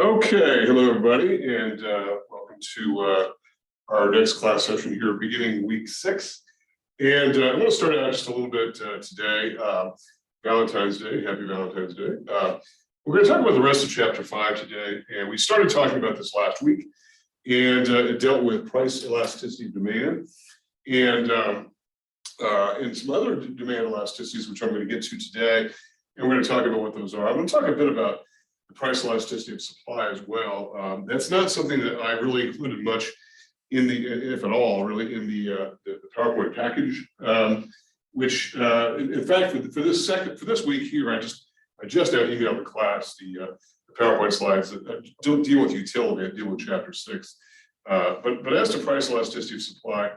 Okay, hello everybody, and welcome to our next class session here, beginning week 6. And I'm going to start out just a little bit today. Valentine's Day, happy Valentine's Day. We're going to talk about the rest of chapter 5 today, and we started talking about this last week, and it dealt with price elasticity of demand, and some other demand elasticities, which I'm going to get to today, and we're going to talk about what those are. I'm going to talk a bit about the price elasticity of supply as well. That's not something that I really included much in the, if at all, really in the PowerPoint package. Which, in fact, for this week here, I just now emailed the class the PowerPoint slides that don't deal with utility, I deal with chapter 6. But as to price elasticity of supply,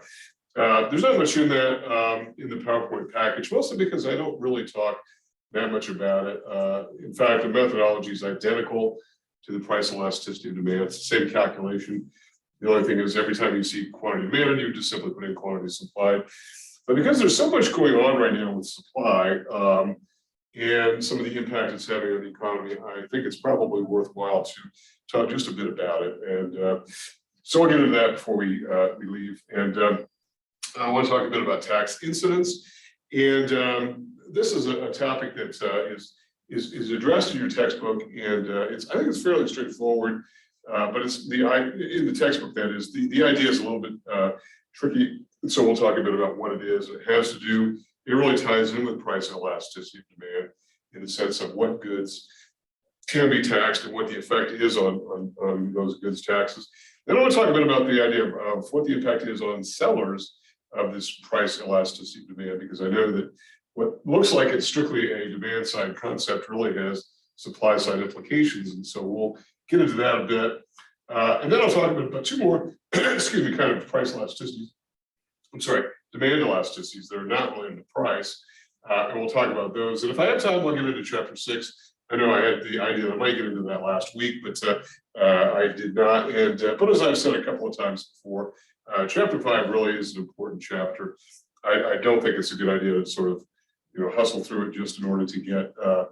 there's not much in that in the PowerPoint package, mostly because I don't really talk that much about it. In fact, the methodology is identical to the price elasticity of demand. It's the same calculation. The only thing is every time you see quantity demanded, you just simply put in quantity supplied. But because there's so much going on right now with supply and some of the impact it's having on the economy, I think it's probably worthwhile to talk just a bit about it. And so I'll get into that before we leave. And I want to talk a bit about tax incidence. And this is a topic that is addressed in your textbook, and I think it's fairly straightforward. But it's in the textbook, that is, the idea is a little bit tricky. So we'll talk a bit about what it is. It has to do, it really ties in with price elasticity of demand in the sense of what goods can be taxed and what the effect is on those goods taxes. Then I want to talk a bit about the idea of what the impact is on sellers of this price elasticity of demand, because I know that what looks like it's strictly a demand side concept really has supply side implications. And so we'll get into that a bit. And then I'll talk about 2 more, excuse me, kind of price elasticities. I'm sorry, demand elasticities that are not related to price. And we'll talk about those. And if I have time, we'll get into chapter 6. I know I had the idea that I might get into that last week, but I did not. And but as I've said a couple of times before, chapter 5 really is an important chapter. I don't think it's a good idea to sort of hustle through it just in order to get to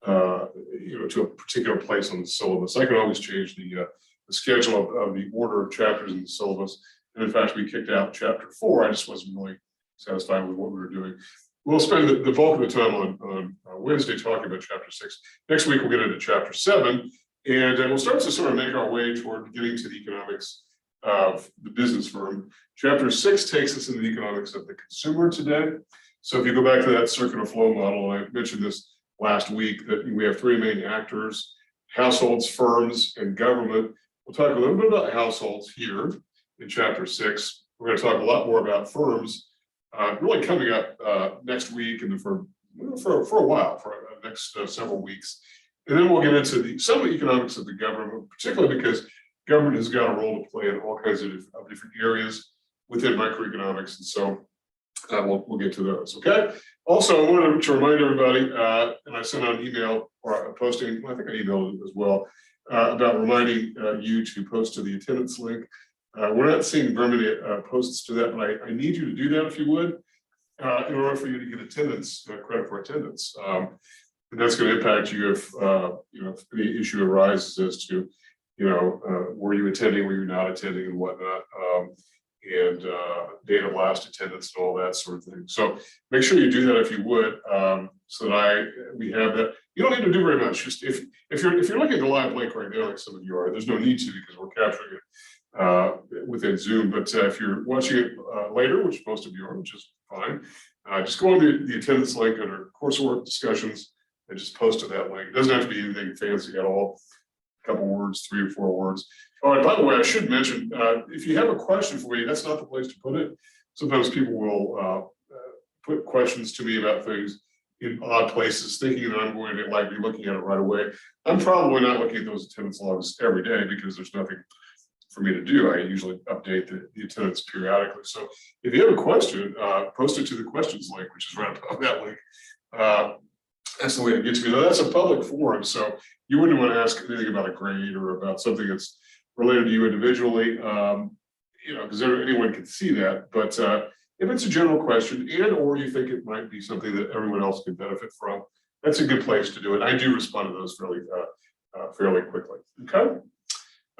a particular place on the syllabus. I can always change the schedule of the order of chapters in the syllabus. And in fact, we kicked out chapter 4. I just wasn't really satisfied with what we were doing. We'll spend the bulk of the time on Wednesday talking about chapter 6. Next week, we'll get into chapter 7. And we'll start to sort of make our way toward getting to the economics of the business firm. Chapter 6 takes us into the economics of the consumer today. So if you go back to that circular flow model, and I mentioned this last week, that we have 3 main actors: households, firms, and government. We'll talk a little bit about households here in chapter 6. We're going to talk a lot more about firms really coming up next week and for a while, for the next several weeks. And then we'll get into some of the economics of the government, particularly because government has got a role to play in all kinds of different areas within microeconomics. And so we'll get to those, okay? Also, I wanted to remind everybody, and I sent out an email or a posting, I think I emailed it as well, about reminding you to post to the attendance link. We're not seeing very many posts to that, but I need you to do that if you would, in order for you to get attendance, credit for attendance. And that's going to impact you if any issue arises as to, were you attending, were you not attending, and whatnot. And date of last attendance and all that sort of thing. So make sure you do that if you would, so that we have that. You don't need to do very much. Just if you're looking at the live link right now, like some of you are, there's no need to, because we're capturing it within Zoom. But if you're watching it later, which most of you are, which is fine, just go on the attendance link under coursework discussions and just post to that link. It doesn't have to be anything fancy at all. A couple words, 3 or 4 words. Oh, and by the way, I should mention, if you have a question for me, that's not the place to put it. Sometimes people will put questions to me about things in odd places, thinking that I'm going to be looking at it right away. I'm probably not looking at those attendance logs every day because there's nothing for me to do. I usually update the attendance periodically. So if you have a question, post it to the questions link, which is right above that link. That's the way to get to me. Now, that's a public forum, so you wouldn't want to ask anything about a grade or about something that's related to you individually, because anyone can see that. But if it's a general question or you think it might be something that everyone else can benefit from, that's a good place to do it. I do respond to those fairly fairly quickly. Okay.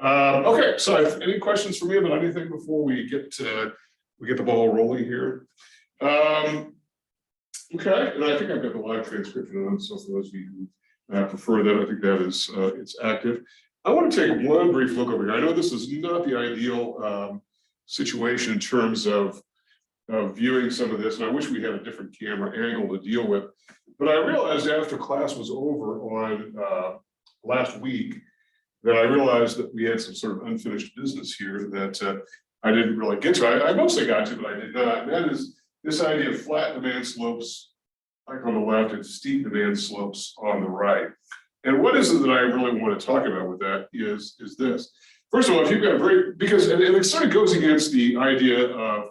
Okay. So, any questions for me about anything before we get the ball rolling here? Okay, and I think I've got the live transcription on, so for those of you who prefer that, I think that is it's active. I want to take one brief look over here. I know this is not the ideal situation in terms of viewing some of this, and I wish we had a different camera angle to deal with. But I realized after class was over on last week that I realized that we had some sort of unfinished business here that I didn't really get to. I mostly got to, but I did not. And that is this idea of flat demand slopes, like on the left, and steep demand slopes on the right. And what is it that I really want to talk about with that is this. First of all, if you've got because it sort of goes against the idea of,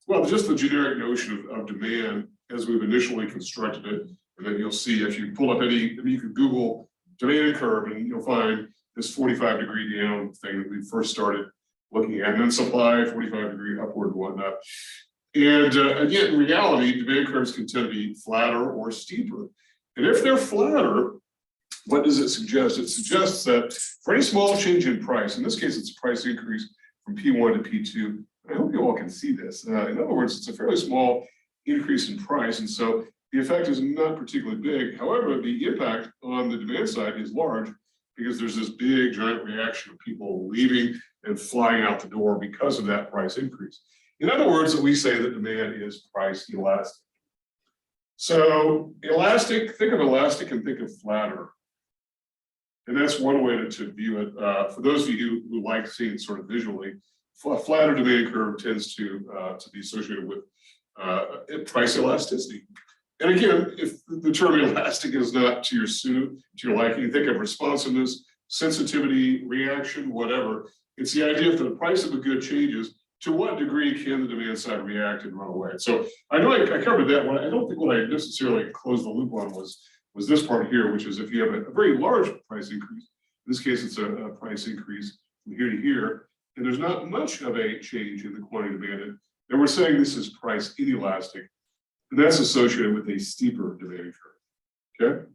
well, just the generic notion of demand as we've initially constructed it. And then you'll see if you pull up you can Google demand curve and you'll find this 45-degree down thing that we first started looking at, and then supply 45-degree upward and whatnot. And again, in reality, demand curves can tend to be flatter or steeper. And if they're flatter, what does it suggest? It suggests that for any small change in price, in this case, it's a price increase from P1 to P2. I hope you all can see this. In other words, it's a fairly small increase in price. And so the effect is not particularly big. However, the impact on the demand side is large because there's this big giant reaction of people leaving and flying out the door because of that price increase. In other words, we say that demand is price elastic. So elastic, think of elastic and think of flatter. And that's one way to view it. For those of you who like seeing it sort of visually, a flatter demand curve tends to be associated with price elasticity. And again, if the term elastic is not to your suit, to your liking, think of responsiveness, sensitivity, reaction, whatever. It's the idea if the price of a good changes, to what degree can the demand side react and run away? So I know I covered that one. I don't think what I necessarily closed the loop on was this part here, which is if you have a very large price increase, in this case, it's a price increase from here to here, and there's not much of a change in the quantity demanded, then we're saying this is price inelastic, and that's associated with a steeper demand curve, okay?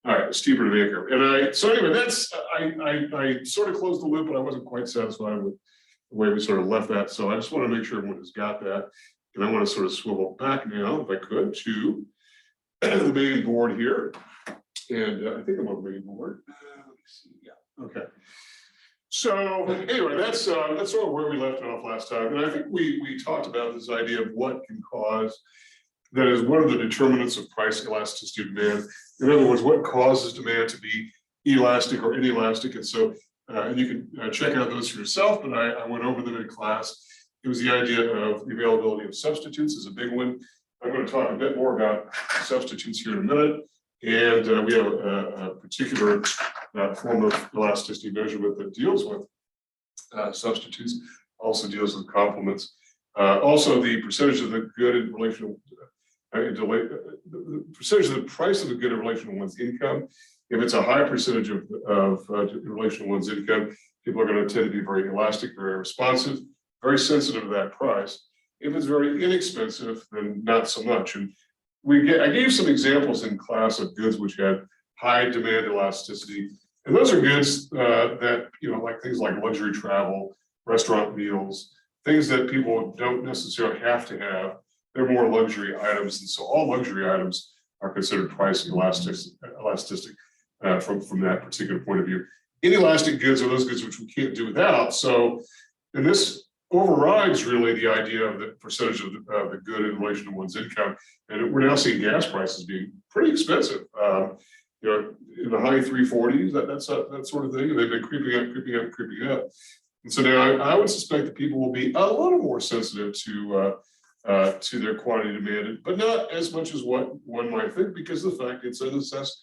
All right, steeper demand curve. And so anyway, that's, I sort of closed the loop, but I wasn't quite satisfied with the way we sort of left that. So I just want to make sure everyone has got that. And I want to sort of swivel back now, if I could, to the main board here. And I think I'm on the main board. Let me see. Yeah. Okay. So anyway, that's sort of where we left off last time. And I think we talked about this idea of what can cause, that is one of the determinants of price elasticity of demand. In other words, what causes demand to be elastic or inelastic. And so, and you can check out those for yourself, but I went over them in class. It was the idea of the availability of substitutes is a big one. I'm going to talk a bit more about substitutes here in a minute. And we have a particular form of elasticity measurement that deals with substitutes, also deals with complements. Also, the percentage of the good in relation the percentage of the price of the good in relation to one's income. If it's a high percentage of in relation to one's income, people are going to tend to be very elastic, very responsive, very sensitive to that price. If it's very inexpensive, then not so much. And I gave some examples in class of goods which had high demand elasticity. And those are goods that, like things like luxury travel, restaurant meals, things that people don't necessarily have to have. They're more luxury items. And so all luxury items are considered price elastic from that particular point of view. Inelastic goods are those goods which we can't do without. So, and this overrides really the idea of the percentage of the good in relation to one's income. And we're now seeing gas prices being pretty expensive. In the high 340s, that sort of thing. And they've been creeping up. And so now I would suspect that people will be a little more sensitive to their quantity demanded, but not as much as what one might think, because of the fact it's a necessity.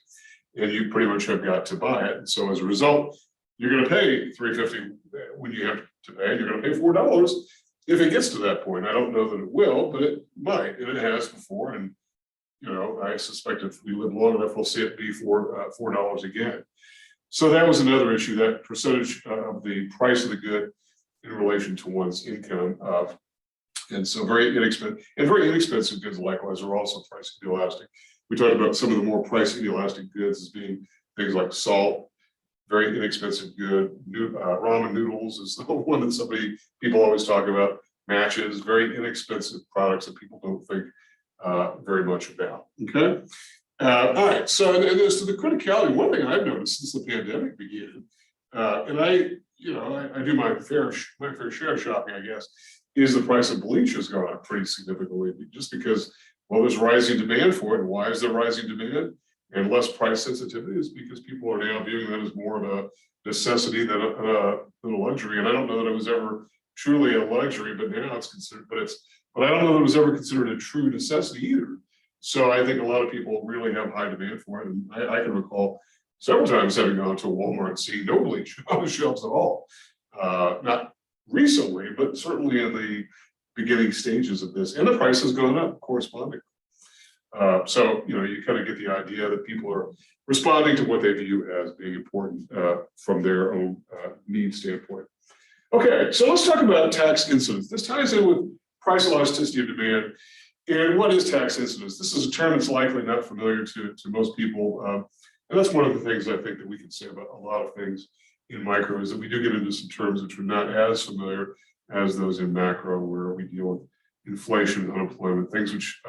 And you pretty much have got to buy it. And so as a result, you're going to pay $3.50 when you have to pay. You're going to pay $4 if it gets to that point. I don't know that it will, but it might, and it has before. And I suspect if we live long enough, we'll see it be $4 again. So that was another issue, that percentage of the price of the good in relation to one's income. And so very inexpensive goods likewise are also price inelastic. We talked about some of the more price inelastic goods as being things like salt, very inexpensive good. Ramen noodles is the one that people always talk about. Matches, very inexpensive products that people don't think very much about. Okay. All right. So, and as to the criticality, one thing I've noticed since the pandemic began, and I do my fair share of shopping, I guess, is the price of bleach has gone up pretty significantly, just because, well, there's rising demand for it. And why is there rising demand and less price sensitivity? Is because people are now viewing that as more of a necessity than a luxury. And I don't know that it was ever truly a luxury, but now it's considered. But I don't know that it was ever considered a true necessity either. So I think a lot of people really have high demand for it. And I can recall several times having gone to Walmart and seeing no bleach on the shelves at all. Not recently, but certainly in the beginning stages of this. And the price has gone up correspondingly. So, you kind of get the idea that people are responding to what they view as being important from their own need standpoint. Okay, so let's talk about tax incidence. This ties in with price elasticity of demand. And what is tax incidence? This is a term that's likely not familiar to most people. And that's one of the things I think that we can say about a lot of things in micro, is that we do get into some terms which are not as familiar as those in macro, where we deal with inflation, unemployment, things which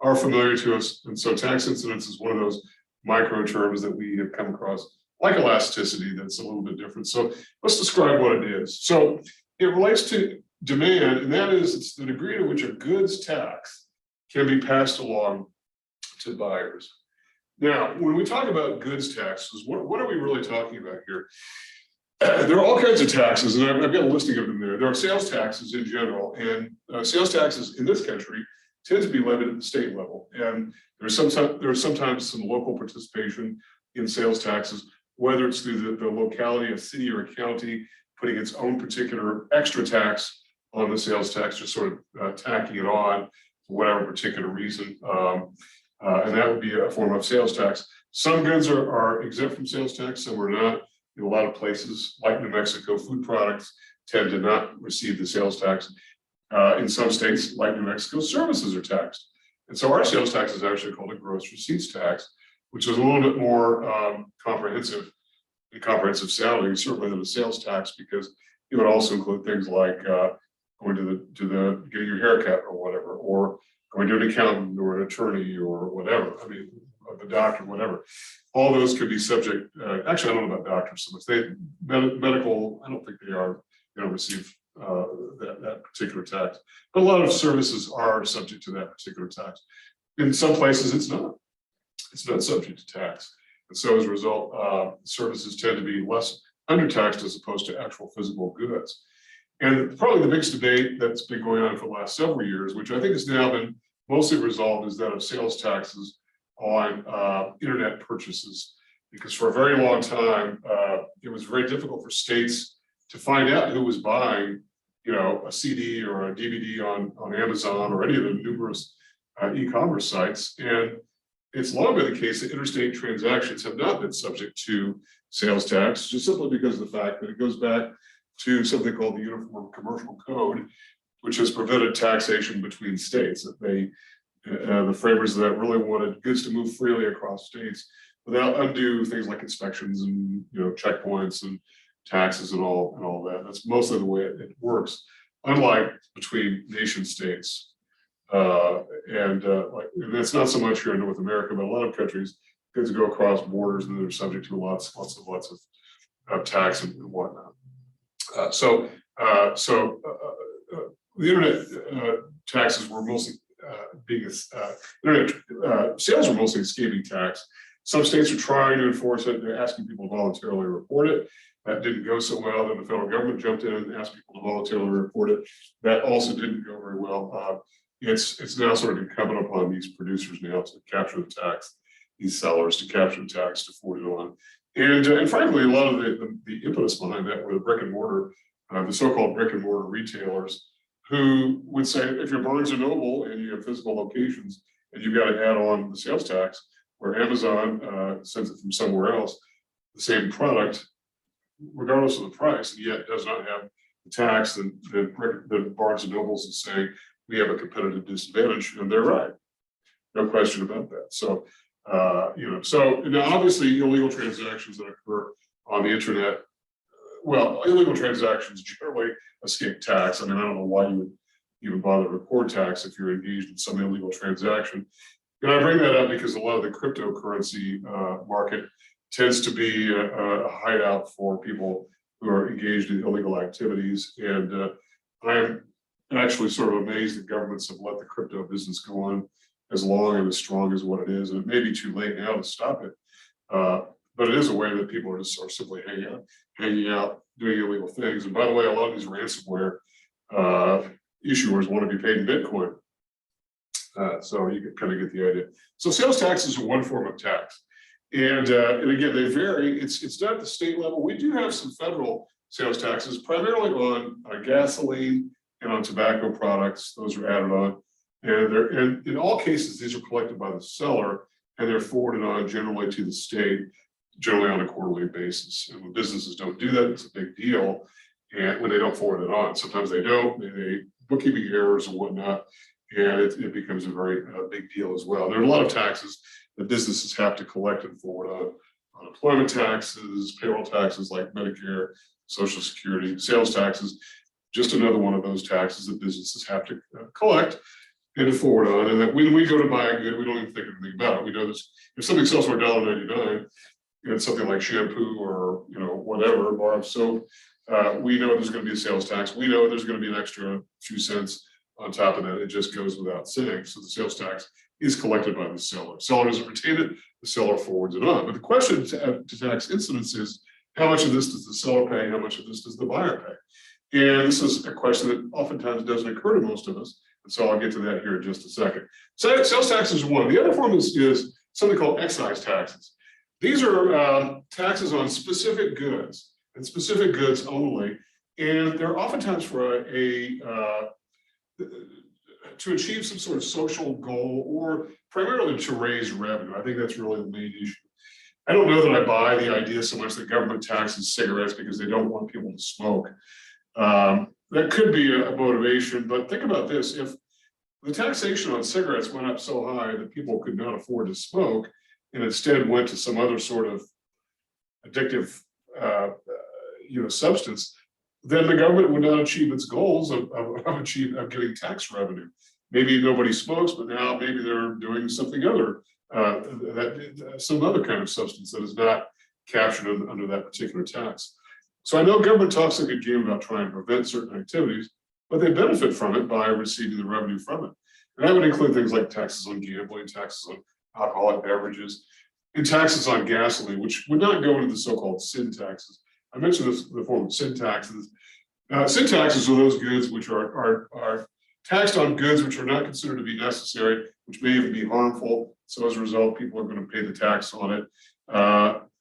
are familiar to us. And so tax incidence is one of those micro terms that we have come across, like elasticity, that's a little bit different. So let's describe what it is. So it relates to demand, and that is, it's the degree to which a goods tax can be passed along to buyers. Now, when we talk about goods taxes, what are we really talking about here? There are all kinds of taxes, and I've got a listing of them there. There are sales taxes in general, and sales taxes in this country tend to be levied at the state level. And there's sometimes some local participation in sales taxes, whether it's through the locality, a city or a county, putting its own particular extra tax on the sales tax, just sort of tacking it on for whatever particular reason. And that would be a form of sales tax. Some goods are exempt from sales tax, some are not. In a lot of places, like New Mexico, food products tend to not receive the sales tax. In some states, like New Mexico, services are taxed. And so our sales tax is actually called a gross receipts tax, which is a little bit more comprehensive sounding, certainly than a sales tax, because it would also include things like going to the getting your haircut or whatever, or going to an accountant or an attorney or whatever. I mean, the doctor, whatever. All those could be subject. Actually, I don't know about doctors so much. Medical, I don't think they are going to receive that particular tax. But a lot of services are subject to that particular tax. In some places, it's not. It's not subject to tax. And so as a result, services tend to be less undertaxed as opposed to actual physical goods. And probably the biggest debate that's been going on for the last several years, which I think has now been mostly resolved, is that of sales taxes on internet purchases. Because for a very long time, it was very difficult for states to find out who was buying, a CD or a DVD on Amazon or any of the numerous e-commerce sites. And it's long been the case that interstate transactions have not been subject to sales tax, just simply because of the fact that it goes back to something called the Uniform Commercial Code, which has prevented taxation between states. That the framers of that really wanted goods to move freely across states without undue things like inspections and checkpoints and taxes and all that. That's mostly the way it works, unlike between nation states. And that's not so much here in North America, but a lot of countries, goods go across borders and they're subject to lots of tax and whatnot. So the internet taxes were mostly internet sales were mostly escaping tax. Some states are trying to enforce it. They're asking people to voluntarily report it. That didn't go so well. Then the federal government jumped in and asked people to voluntarily report it. That also didn't go very well. It's now sort of incumbent upon these producers now to capture the tax, these sellers to capture the tax, to forward it on. And frankly, a lot of the impetus behind that were the brick and mortar, the so-called brick and mortar retailers, who would say, if you're Barnes and Noble and you have physical locations and you've got to add on the sales tax, where Amazon sends it from somewhere else, the same product, regardless of the price, and yet does not have the tax, that Barnes and Nobles is saying we have a competitive disadvantage, and they're right. No question about that. So, so now obviously illegal transactions that occur on the internet. Well, illegal transactions generally escape tax. I mean, I don't know why you would even bother to report tax if you're engaged in some illegal transaction. And I bring that up because a lot of the cryptocurrency market tends to be a hideout for people who are engaged in illegal activities. And I'm actually sort of amazed that governments have let the crypto business go on as long and as strong as what it is. And it may be too late now to stop it. But it is a way that people are just simply hanging out, doing illegal things. And by the way, a lot of these ransomware issuers want to be paid in Bitcoin. So you can kind of get the idea. So sales taxes are one form of tax. And again, they vary. It's not at the state level. We do have some federal sales taxes, primarily on gasoline and on tobacco products. Those are added on. And in all cases, these are collected by the seller and they're forwarded on generally to the state, generally on a quarterly basis. And when businesses don't do that, it's a big deal. And when they don't forward it on, sometimes they don't, they bookkeeping errors and whatnot, and it becomes a very big deal as well. There are a lot of taxes that businesses have to collect and forward on: unemployment taxes, payroll taxes like Medicare, Social Security, sales taxes, just another one of those taxes that businesses have to collect and forward on. And that when we go to buy a good, we don't even think anything about it. We know this: if something sells for $1.99, it's something like shampoo or whatever, bar of soap, we know there's going to be a sales tax. We know there's going to be an extra few cents on top of that. It just goes without saying. So the sales tax is collected by the seller. Seller doesn't retain it, the seller forwards it on. But the question to tax incidence is, how much of this does the seller pay? How much of this does the buyer pay? And this is a question that oftentimes doesn't occur to most of us. And so I'll get to that here in just a second. So sales tax is one. The other form is something called excise taxes. These are taxes on specific goods and specific goods only. And they're oftentimes for to achieve some sort of social goal or primarily to raise revenue. I think that's really the main issue. I don't know that I buy the idea so much that government taxes cigarettes because they don't want people to smoke. That could be a motivation, but think about this. If the taxation on cigarettes went up so high that people could not afford to smoke and instead went to some other sort of addictive substance, then the government would not achieve its goals of getting tax revenue. Maybe nobody smokes, but now maybe they're doing something other, some other kind of substance that is not captured under that particular tax. So I know government talks a good game about trying to prevent certain activities, but they benefit from it by receiving the revenue from it. And that would include things like taxes on gambling, taxes on alcoholic beverages, and taxes on gasoline, which would not go into the so-called sin taxes. I mentioned this in the form of sin taxes. Sin taxes are those goods which are taxed on goods which are not considered to be necessary, which may even be harmful. So as a result, people are going to pay the tax on it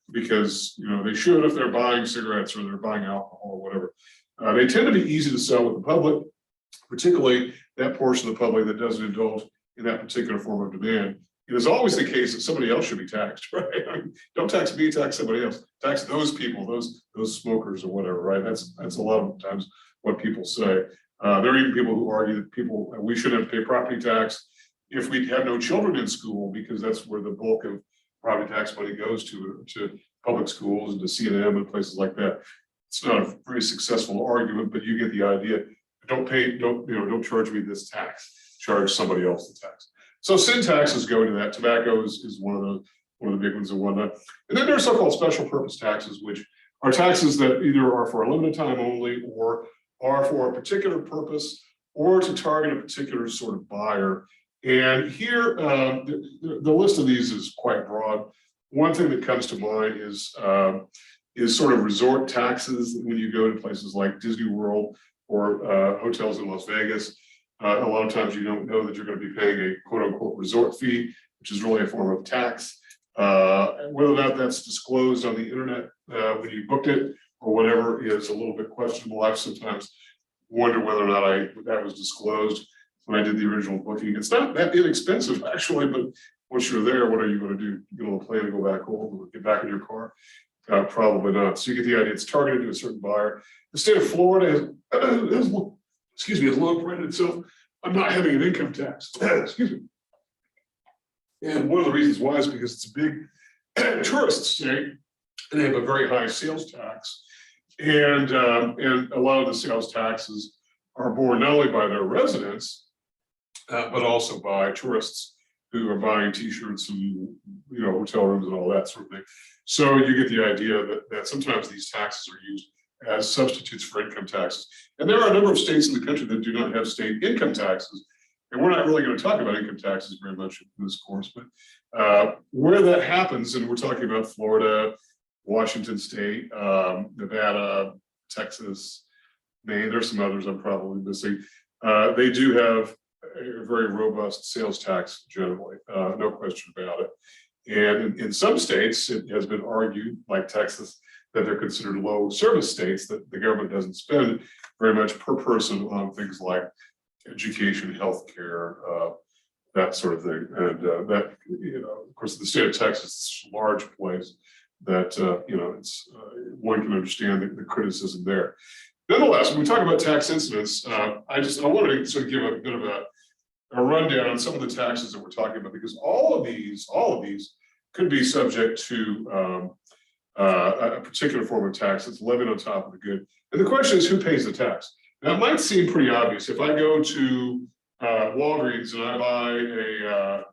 because they should if they're buying cigarettes or they're buying alcohol or whatever. They tend to be easy to sell with the public, particularly that portion of the public that doesn't indulge in that particular form of demand. It is always the case that somebody else should be taxed, right? I mean, don't tax me, tax somebody else. Tax those people, those smokers or whatever, right? That's a lot of times what people say. There are even people who argue that we shouldn't have to pay property tax if we have no children in school, because that's where the bulk of property tax money goes to public schools and to C&M and places like that. It's not a very successful argument, but you get the idea. Don't charge me this tax. Charge somebody else the tax. So sin taxes go into that. Tobacco is one of the big ones and whatnot. And then there are so-called special purpose taxes, which are taxes that either are for a limited time only or are for a particular purpose or to target a particular sort of buyer. And here, the list of these is quite broad. One thing that comes to mind is sort of resort taxes when you go to places like Disney World or hotels in Las Vegas. A lot of times you don't know that you're going to be paying a quote unquote resort fee, which is really a form of tax. Whether or not that's disclosed on the internet when you booked it or whatever is a little bit questionable. I've sometimes wondered whether or not that was disclosed when I did the original booking. It's not that inexpensive actually, but once you're there, what are you going to do? You know, plan to go back home or get back in your car? Probably not. So you get the idea. It's targeted to a certain buyer. The state of Florida has long prided itself on not having an income tax. Excuse me. And one of the reasons why is because it's a big tourist state. and they have a very high sales tax. And a lot of the sales taxes are borne not only by their residents, but also by tourists who are buying T-shirts and hotel rooms and all that sort of thing. So you get the idea that sometimes these taxes are used as substitutes for income taxes. And there are a number of states in the country that do not have state income taxes. And we're not really going to talk about income taxes very much in this course, but where that happens, and we're talking about Florida, Washington State, Nevada, Texas, Maine, there's some others I'm probably missing. They do have a very robust sales tax generally, no question about it. And in some states, it has been argued, like Texas, that they're considered low service states, that the government doesn't spend very much per person on things like education, healthcare, that sort of thing. And that, of course, the state of Texas is a large place that, it's one can understand the criticism there. Nonetheless, when we talk about tax incidence, I wanted to sort of give a bit of a rundown on some of the taxes that we're talking about, because all of these could be subject to a particular form of tax that's levied on top of the good. And the question is, who pays the tax? Now, it might seem pretty obvious. If I go to Walgreens and I buy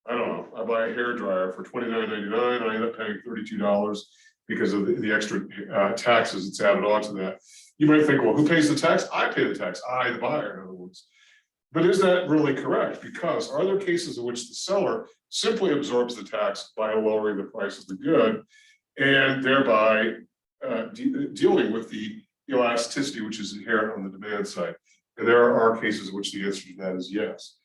I buy a hairdryer for $29.99, I end up paying $32 because of the extra taxes that's added on to that. You might think, well, who pays the tax? I pay the tax, I, the buyer, in other words. But is that really correct? Because are there cases in which the seller simply absorbs the tax by lowering the price of the good and thereby dealing with the elasticity which is inherent on the demand side? And there are cases in which the answer to that is yes.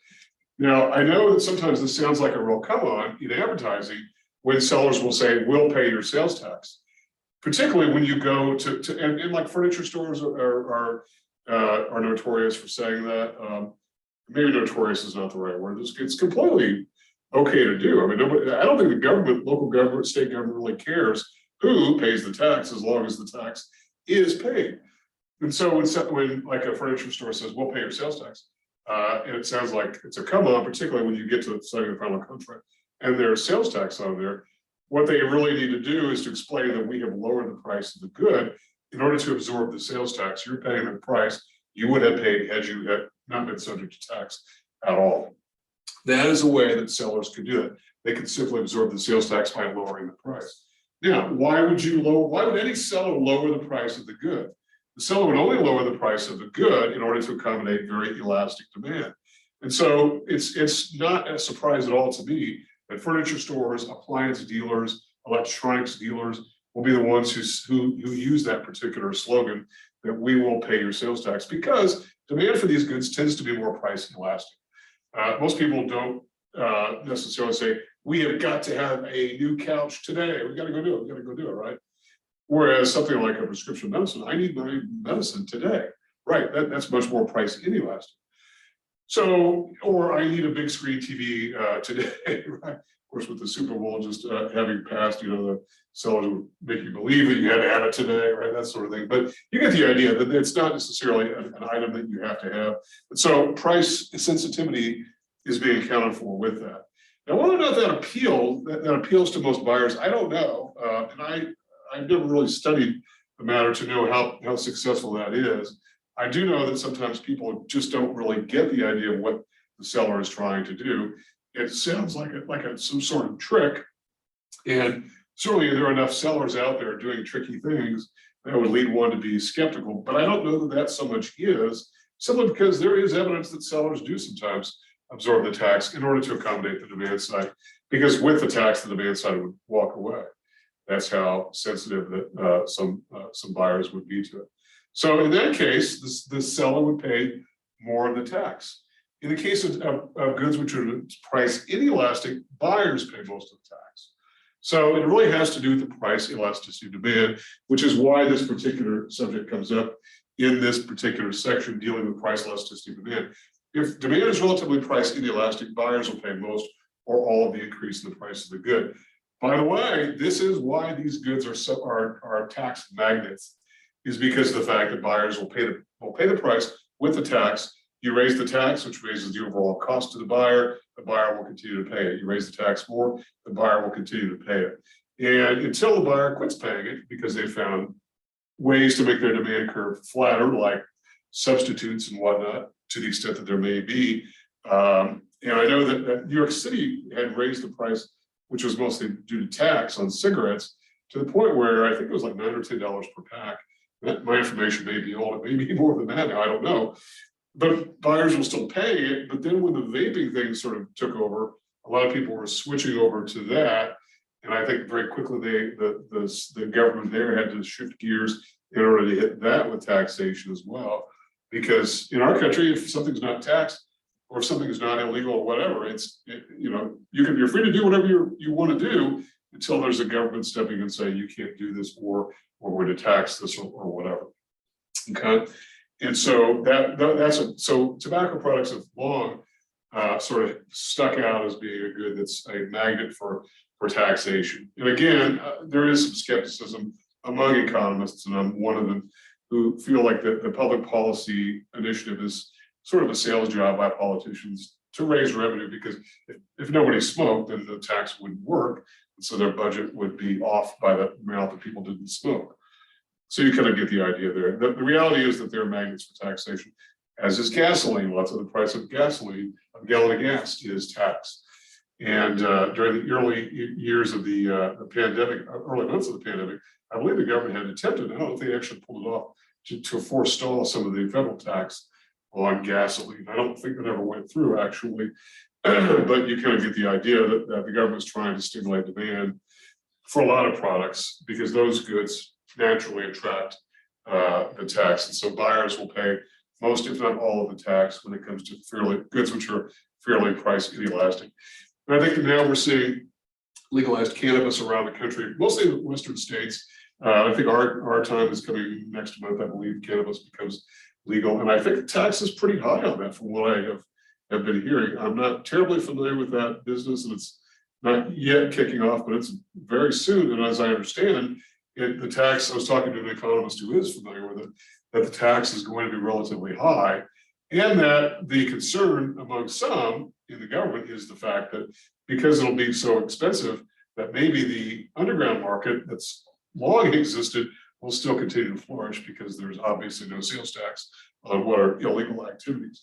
Now, I know that sometimes this sounds like a real come-on in advertising when sellers will say, we'll pay your sales tax. Particularly when you go to and like furniture stores are notorious for saying that. Maybe notorious is not the right word. It's completely okay to do. I mean, I don't think the government, local government, state government really cares who pays the tax as long as the tax is paid. And so when like a furniture store says, we'll pay your sales tax, and it sounds like it's a come on, particularly when you get to signing the final contract and there's sales tax on there. What they really need to do is to explain that we have lowered the price of the good in order to absorb the sales tax. You're paying the price you would have paid had you had not been subject to tax at all. That is a way that sellers could do it. They could simply absorb the sales tax by lowering the price. Now, why would any seller lower the price of the good? The seller would only lower the price of the good in order to accommodate very elastic demand. And so it's not a surprise at all to me that furniture stores, appliance dealers, electronics dealers will be the ones who use that particular slogan, that we will pay your sales tax, because demand for these goods tends to be more price elastic. Most people don't necessarily say, we have got to have a new couch today. We got to go do it. We got to go do it, right? Whereas something like a prescription medicine, I need my medicine today, right? That's much more price inelastic. So, or I need a big screen TV today, right? Of course, with the Super Bowl just having passed, the sellers would make you believe that you had to have it today, right? That sort of thing. But you get the idea that it's not necessarily an item that you have to have. And so price sensitivity is being accounted for with that. Now, whether or not that appeals to most buyers, I don't know. And I've never really studied the matter to know how successful that is. I do know that sometimes people just don't really get the idea of what the seller is trying to do. It sounds like some sort of trick, and certainly there are enough sellers out there doing tricky things that would lead one to be skeptical. But I don't know that so much is, simply because there is evidence that sellers do sometimes absorb the tax in order to accommodate the demand side, because with the tax, the demand side would walk away. That's how sensitive that some buyers would be to it. So in that case, the seller would pay more of the tax. In the case of goods which are price inelastic, buyers pay most of the tax. So it really has to do with the price elasticity of demand, which is why this particular subject comes up in this particular section dealing with price elasticity of demand. If demand is relatively price inelastic, buyers will pay most or all of the increase in the price of the good. By the way, this is why these goods are tax magnets, is because of the fact that buyers will pay the price with the tax. You raise the tax, which raises the overall cost to the buyer will continue to pay it. You raise the tax more, the buyer will continue to pay it. And until the buyer quits paying it because they found ways to make their demand curve flatter, like substitutes and whatnot, to the extent that there may be. And I know that New York City had raised the price, which was mostly due to tax on cigarettes, to the point where I think it was like $9 or $10 per pack. My information may be old, it may be more than that now, I don't know. But buyers were still paying it. But then when the vaping thing sort of took over, a lot of people were switching over to that. And I think very quickly the government there had to shift gears in order to hit that with taxation as well. Because in our country, if something's not taxed or if something is not illegal or whatever, you're free to do whatever you want to do until there's a government stepping in and saying you can't do this, or we're going to tax this or whatever. Okay, and so so tobacco products have long sort of stuck out as being a good that's a magnet for taxation. And again, there is some skepticism among economists, and I'm one of them, who feel like the public policy initiative is sort of a sales job by politicians to raise revenue, because if nobody smoked, then the tax wouldn't work. And so their budget would be off by the amount that people didn't smoke. So you kind of get the idea there. The reality is that they're magnets for taxation, as is gasoline. Lots of the price of gasoline, a gallon of gas, is taxed. And during the early years of the pandemic, early months of the pandemic, I believe the government had attempted, I don't know if they actually pulled it off, to forestall some of the federal tax on gasoline. I don't think that ever went through, actually, but you kind of get the idea that the government's trying to stimulate demand for a lot of products, because those goods naturally attract the tax. And so buyers will pay most, if not all, of the tax when it comes to goods which are fairly price inelastic. And I think that now we're seeing legalized cannabis around the country, mostly in the Western states. I think our time is coming next month. I believe cannabis becomes legal, and I think the tax is pretty high on that from what I have been hearing. I'm not terribly familiar with that business, and it's not yet kicking off, but it's very soon. And as I understand the tax, I was talking to an economist who is familiar with it, that the tax is going to be relatively high, and that the concern among some in the government is the fact that because it'll be so expensive, that maybe the underground market that's long existed will still continue to flourish, because there's obviously no sales tax on what are illegal activities.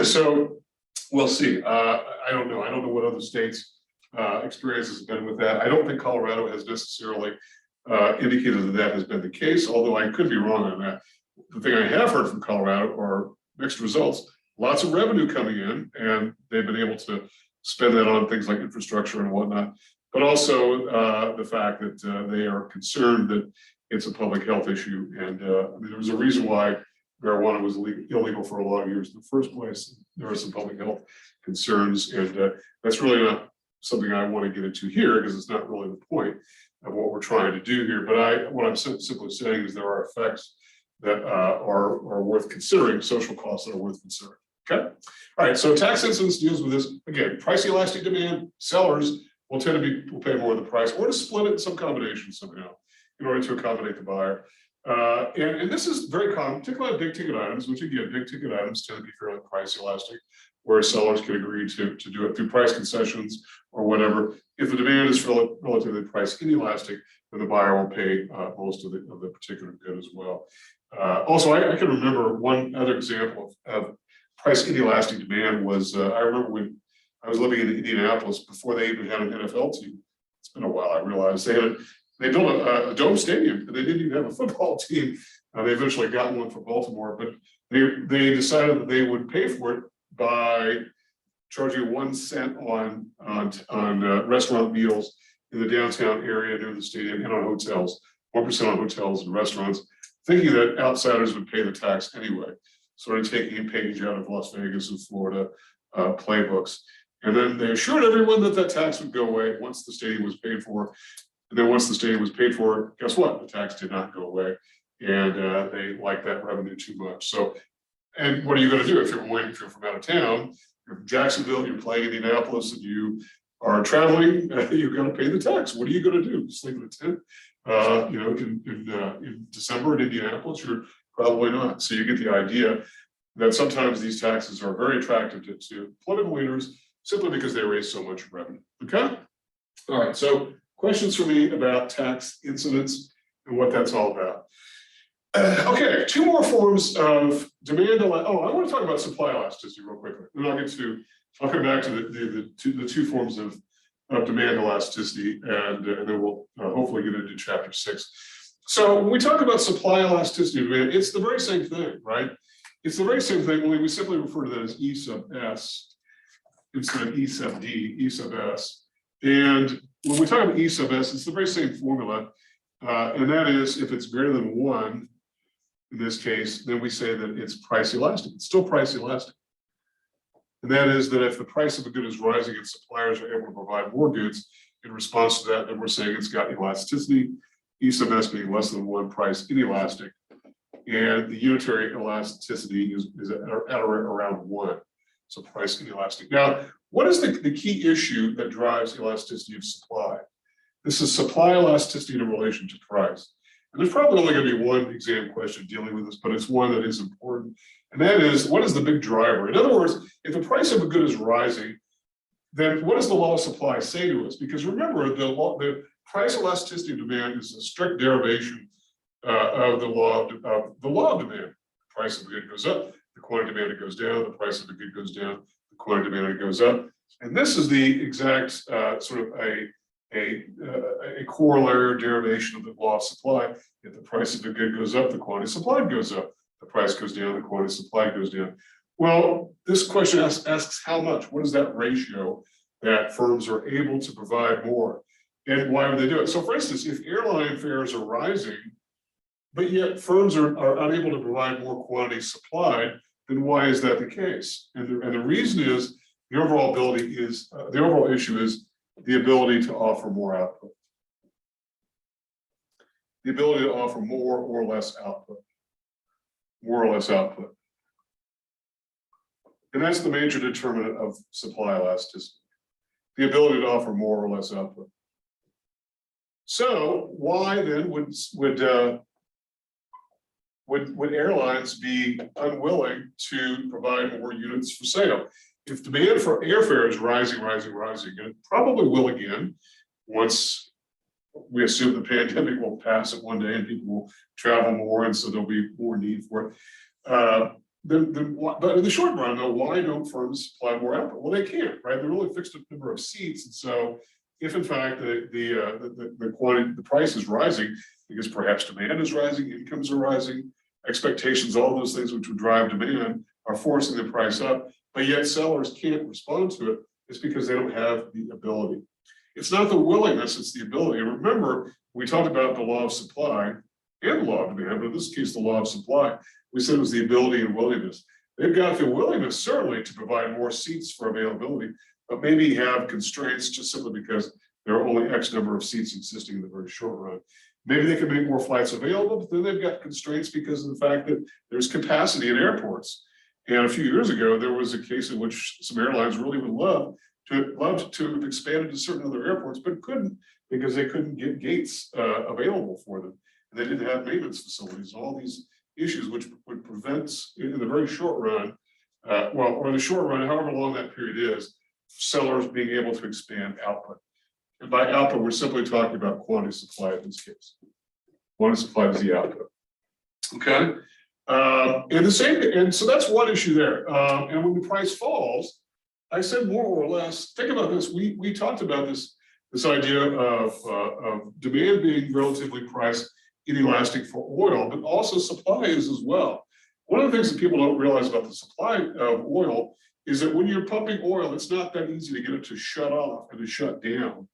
So we'll see. I don't know. I don't know what other states' experience has been with that. I don't think Colorado has necessarily indicated that has been the case, although I could be wrong on that. The thing I have heard from Colorado are mixed results. Lots of revenue coming in, and they've been able to spend that on things like infrastructure and whatnot, but also the fact that they are concerned that it's a public health issue. And I mean, there was a reason why marijuana was illegal for a lot of years in the first place. There are some public health concerns, and that's really not something I want to get into here, because it's not really the point of what we're trying to do here. But what I'm simply saying is there are effects that are worth considering, social costs that are worth considering. Okay. All right. So tax incidence deals with this. Again, price elastic demand. Sellers will pay more of the price, or to split it in some combination somehow in order to accommodate the buyer. And this is very common, particularly on big ticket items, which again, big ticket items tend to be fairly price elastic, where sellers can agree to do it through price concessions or whatever. If the demand is relatively price inelastic, then the buyer will pay most of the particular good as well. Also, I can remember one other example of price inelastic demand was, I remember when I was living in Indianapolis before they even had an NFL team. It's been a while, I realized. They built a dome stadium, but they didn't even have a football team. They eventually got one for Baltimore, but they decided that they would pay for it by charging 1 cent on restaurant meals in the downtown area near the stadium, and on hotels, 1% on hotels and restaurants, thinking that outsiders would pay the tax anyway, sort of taking a page out of Las Vegas and Florida playbooks. And then they assured everyone that that tax would go away once the stadium was paid for. And then once the stadium was paid for, guess what? The tax did not go away. And they liked that revenue too much. So, and what are you going to do if you're from out of town? You're from Jacksonville, you're playing Indianapolis, and you are traveling, you're going to pay the tax. What are you going to do? Sleep in a tent? In December in Indianapolis, you're probably not. So you get the idea that sometimes these taxes are very attractive to political leaders simply because they raise so much revenue. Okay. All right. So questions for me about tax incidence and what that's all about. Okay, two more forms of demand. I want to talk about supply elasticity real quickly. Then I'll come back to the two forms of demand elasticity, and then we'll hopefully get into chapter 6. So when we talk about supply elasticity of demand, it's the very same thing, right? It's the very same thing, only we simply refer to that as E sub S instead of E sub D, E sub S. And when we talk about E sub S, it's the very same formula, and that is if it's greater than 1, in this case, then we say that it's price elastic. It's still price elastic. And that is that if the price of a good is rising and suppliers are able to provide more goods in response to that, then we're saying it's got elasticity, E sub S being less than 1, price inelastic. And the unitary elasticity is at around 1. So price inelastic. Now, what is the key issue that drives elasticity of supply? This is supply elasticity in relation to price. And there's probably only going to be one exam question dealing with this, but it's one that is important. And that is, what is the big driver? In other words, if the price of a good is rising, then what does the law of supply say to us? Because remember, the price elasticity of demand is a strict derivation of the law of demand. The price of a good goes up, the quantity demanded goes down, the price of a good goes down, the quantity demanded goes up. And this is the exact sort of a corollary or derivation of the law of supply. If the price of a good goes up, the quantity supplied goes up. The price goes down, the quantity supplied goes down. Well, this question asks how much? What is that ratio that firms are able to provide more? And why would they do it? So for instance, if airline fares are rising, but yet firms are unable to provide more quantity supplied, then why is that the case? And the reason is the overall issue is the ability to offer more output. The ability to offer more or less output. More or less output. And that's the major determinant of supply elasticity. The ability to offer more or less output. So why then would airlines be unwilling to provide more units for sale? If demand for airfare is rising, and it probably will again, once we assume the pandemic will pass it one day and people will travel more, and so there'll be more need for it. But in the short run, though, why don't firms supply more output? Well, they can't, right? They're only fixed a number of seats, and so if in fact the price is rising because perhaps demand is rising, incomes are rising, expectations, all those things which would drive demand are forcing the price up, but yet sellers can't respond to it, it's because they don't have the ability. It's not the willingness, it's the ability. And remember, we talked about the law of supply and the law of demand, but in this case, the law of supply, we said it was the ability and willingness. They've got the willingness, certainly, to provide more seats for availability, but maybe have constraints just simply because there are only X number of seats existing in the very short run. Maybe they can make more flights available, but then they've got constraints because of the fact that there's capacity in airports. And a few years ago, there was a case in which some airlines really would love to have expanded to certain other airports, but couldn't because they couldn't get gates available for them. And they didn't have maintenance facilities, all these issues which would prevent, in the very short run, or in the short run, however long that period is, sellers being able to expand output. And by output, we're simply talking about quantity supply in this case. Quantity supply is the output. Okay. And so that's one issue there. And when the price falls, I said more or less, think about this. We talked about this idea of demand being relatively price inelastic for oil, but also supply is as well. One of the things that people don't realize about the supply of oil is that when you're pumping oil, it's not that easy to get it to shut off and to shut down.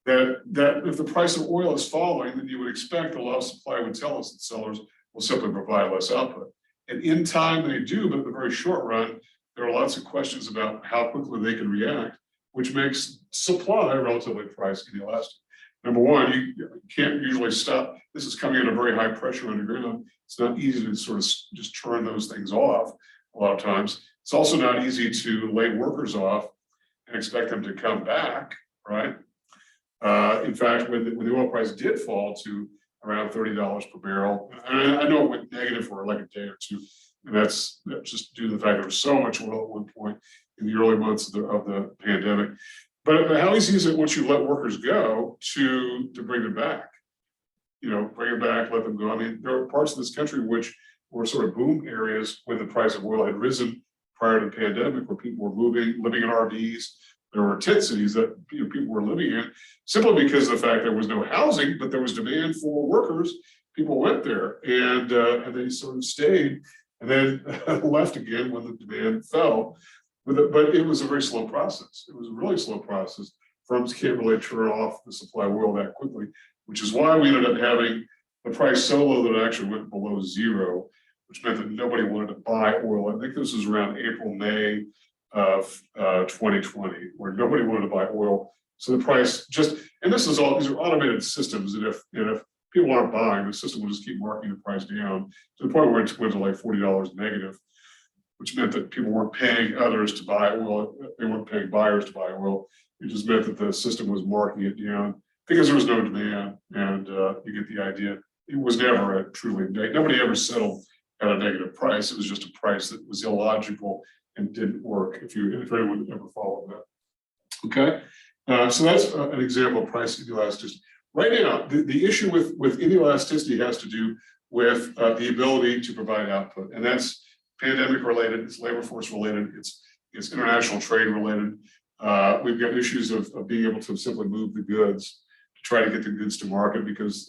That if the price of oil is falling, then you would expect the law of supply would tell us that sellers will simply provide less output. And in time they do, but in the very short run, there are lots of questions about how quickly they can react, which makes supply relatively price inelastic. Number one, you can't usually stop. This is coming at a very high pressure underground. It's not easy to sort of just turn those things off a lot of times. It's also not easy to lay workers off and expect them to come back, right? In fact, when the oil price did fall to around $30 per barrel, and I know it went negative for like a day or two, and that's just due to the fact there was so much oil at one point in the early months of the pandemic. But how easy is it once you let workers go to bring them back? Bring them back, let them go. I mean, there are parts of this country which were sort of boom areas when the price of oil had risen prior to the pandemic, where people were living in RVs. There were tent cities that people were living in simply because of the fact there was no housing, but there was demand for workers. People went there and they sort of stayed and then left again when the demand fell. But it was a very slow process. It was a really slow process. Firms can't really turn off the supply of oil that quickly, which is why we ended up having the price so low that it actually went below zero, which meant that nobody wanted to buy oil. I think this was around April, May of 2020, where nobody wanted to buy oil. So the price and these are automated systems, and if people aren't buying, the system will just keep marking the price down to the point where it went to like $40 negative, which meant that people weren't paying others to buy oil. They weren't paying buyers to buy oil. It just meant that the system was marking it down because there was no demand, and you get the idea. It was never a truly negative. Nobody ever settled at a negative price. It was just a price that was illogical and didn't work. If anyone ever followed that. Okay, so that's an example of price inelasticity. Right now, the issue with inelasticity has to do with the ability to provide output, and that's pandemic related, it's labor force related, it's international trade related. We've got issues of being able to simply move the goods, to try to get the goods to market, because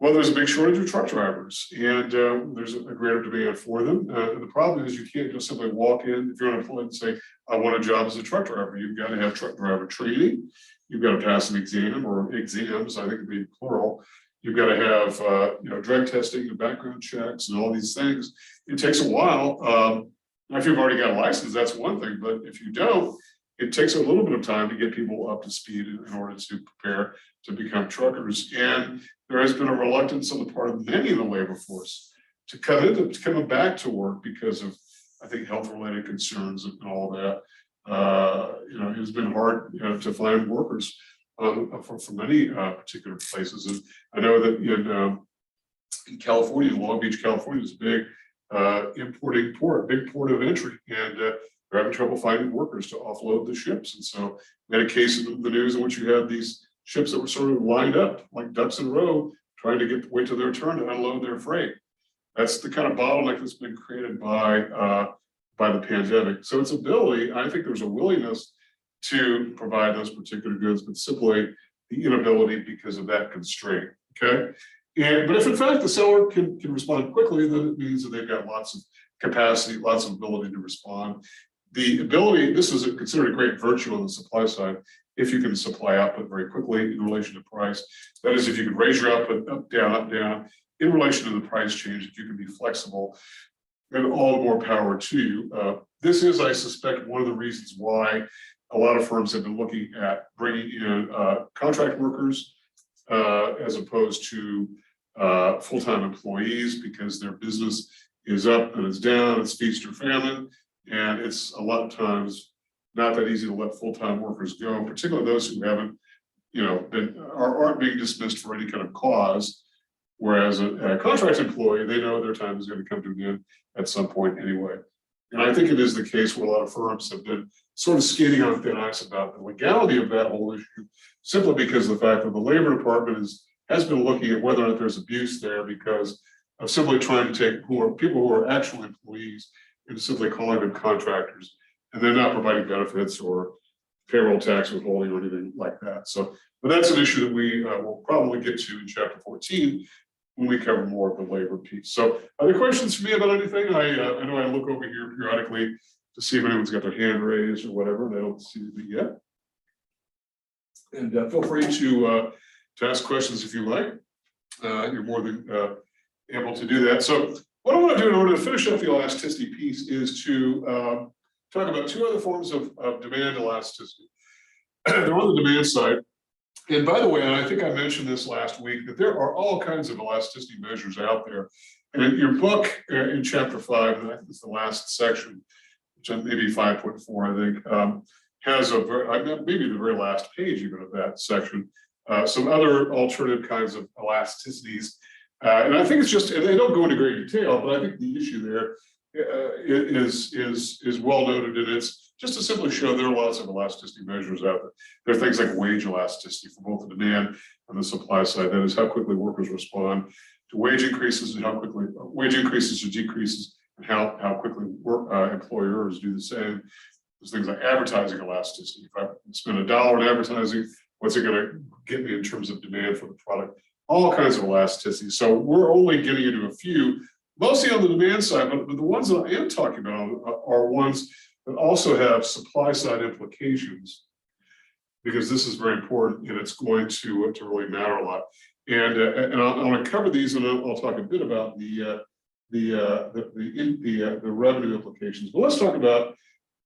there's a big shortage of truck drivers, and there's a greater demand for them. The problem is you can't just simply walk in, if you're unemployed, and say, I want a job as a truck driver. You've got to have truck driver training. You've got to pass an exam, or exams, I think it'd be plural. You've got to have drug testing and background checks and all these things. It takes a while. If you've already got a license, that's one thing, but if you don't, it takes a little bit of time to get people up to speed in order to prepare to become truckers. And there has been a reluctance on the part of many in the labor force to come back to work because of, I think, health-related concerns and all that. It's been hard to find workers for many particular places. And I know that in California, Long Beach, California is a big importing port, big port of entry, and they're having trouble finding workers to offload the ships. And so we had a case in the news in which you had these ships that were sort of lined up like ducks in a row, trying to wait till their turn to unload their freight. That's the kind of bottleneck that's been created by the pandemic. So its ability, I think there's a willingness to provide those particular goods, but simply the inability because of that constraint. Okay. But if in fact the seller can respond quickly, then it means that they've got lots of capacity, lots of ability to respond. The ability, this is considered a great virtue on the supply side, if you can supply output very quickly in relation to price. That is, if you can raise your output up, down, in relation to the price change, if you can be flexible, then all the more power to you. This is, I suspect, one of the reasons why a lot of firms have been looking at bringing in contract workers as opposed to full-time employees, because their business is up and it's down, it's feast or famine, and it's a lot of times not that easy to let full-time workers go, particularly those who haven't, aren't being dismissed for any kind of cause. Whereas a contract employee, they know their time is going to come to an end at some point anyway. And I think it is the case where a lot of firms have been sort of skating on thin ice about the legality of that whole issue, simply because of the fact that the Labor Department has been looking at whether or not there's abuse there, because of simply trying to take people who are actual employees and simply calling them contractors, and they're not providing benefits or payroll tax withholding or anything like that. So, but that's an issue that we will probably get to in chapter 14 when we cover more of the labor piece. So, are there questions for me about anything? I know I look over here periodically to see if anyone's got their hand raised or whatever, and I don't see anything yet. And feel free to ask questions if you like. You're more than able to do that. So, what I want to do in order to finish up the elasticity piece is to talk about two other forms of demand elasticity. They're on the demand side. And by the way, and I think I mentioned this last week, that there are all kinds of elasticity measures out there. And in your book, in chapter 5, and I think it's the last section, which maybe 5.4, I think, has maybe the very last page even of that section, some other alternative kinds of elasticities. And I think it's just, and they don't go into great detail, but I think the issue there is well noted, and it's just to simply show there are lots of elasticity measures out there. There are things like wage elasticity for both the demand and the supply side. That is how quickly workers respond to wage increases and how quickly wage increases or decreases, and how quickly employers do the same. There's things like advertising elasticity. If I spend $1 on advertising, what's it going to get me in terms of demand for the product? All kinds of elasticity. So we're only getting into a few, mostly on the demand side, but the ones that I am talking about are ones that also have supply side implications, because this is very important and it's going to really matter a lot. And I'm going to cover these, and I'll talk a bit about the revenue implications. But let's talk about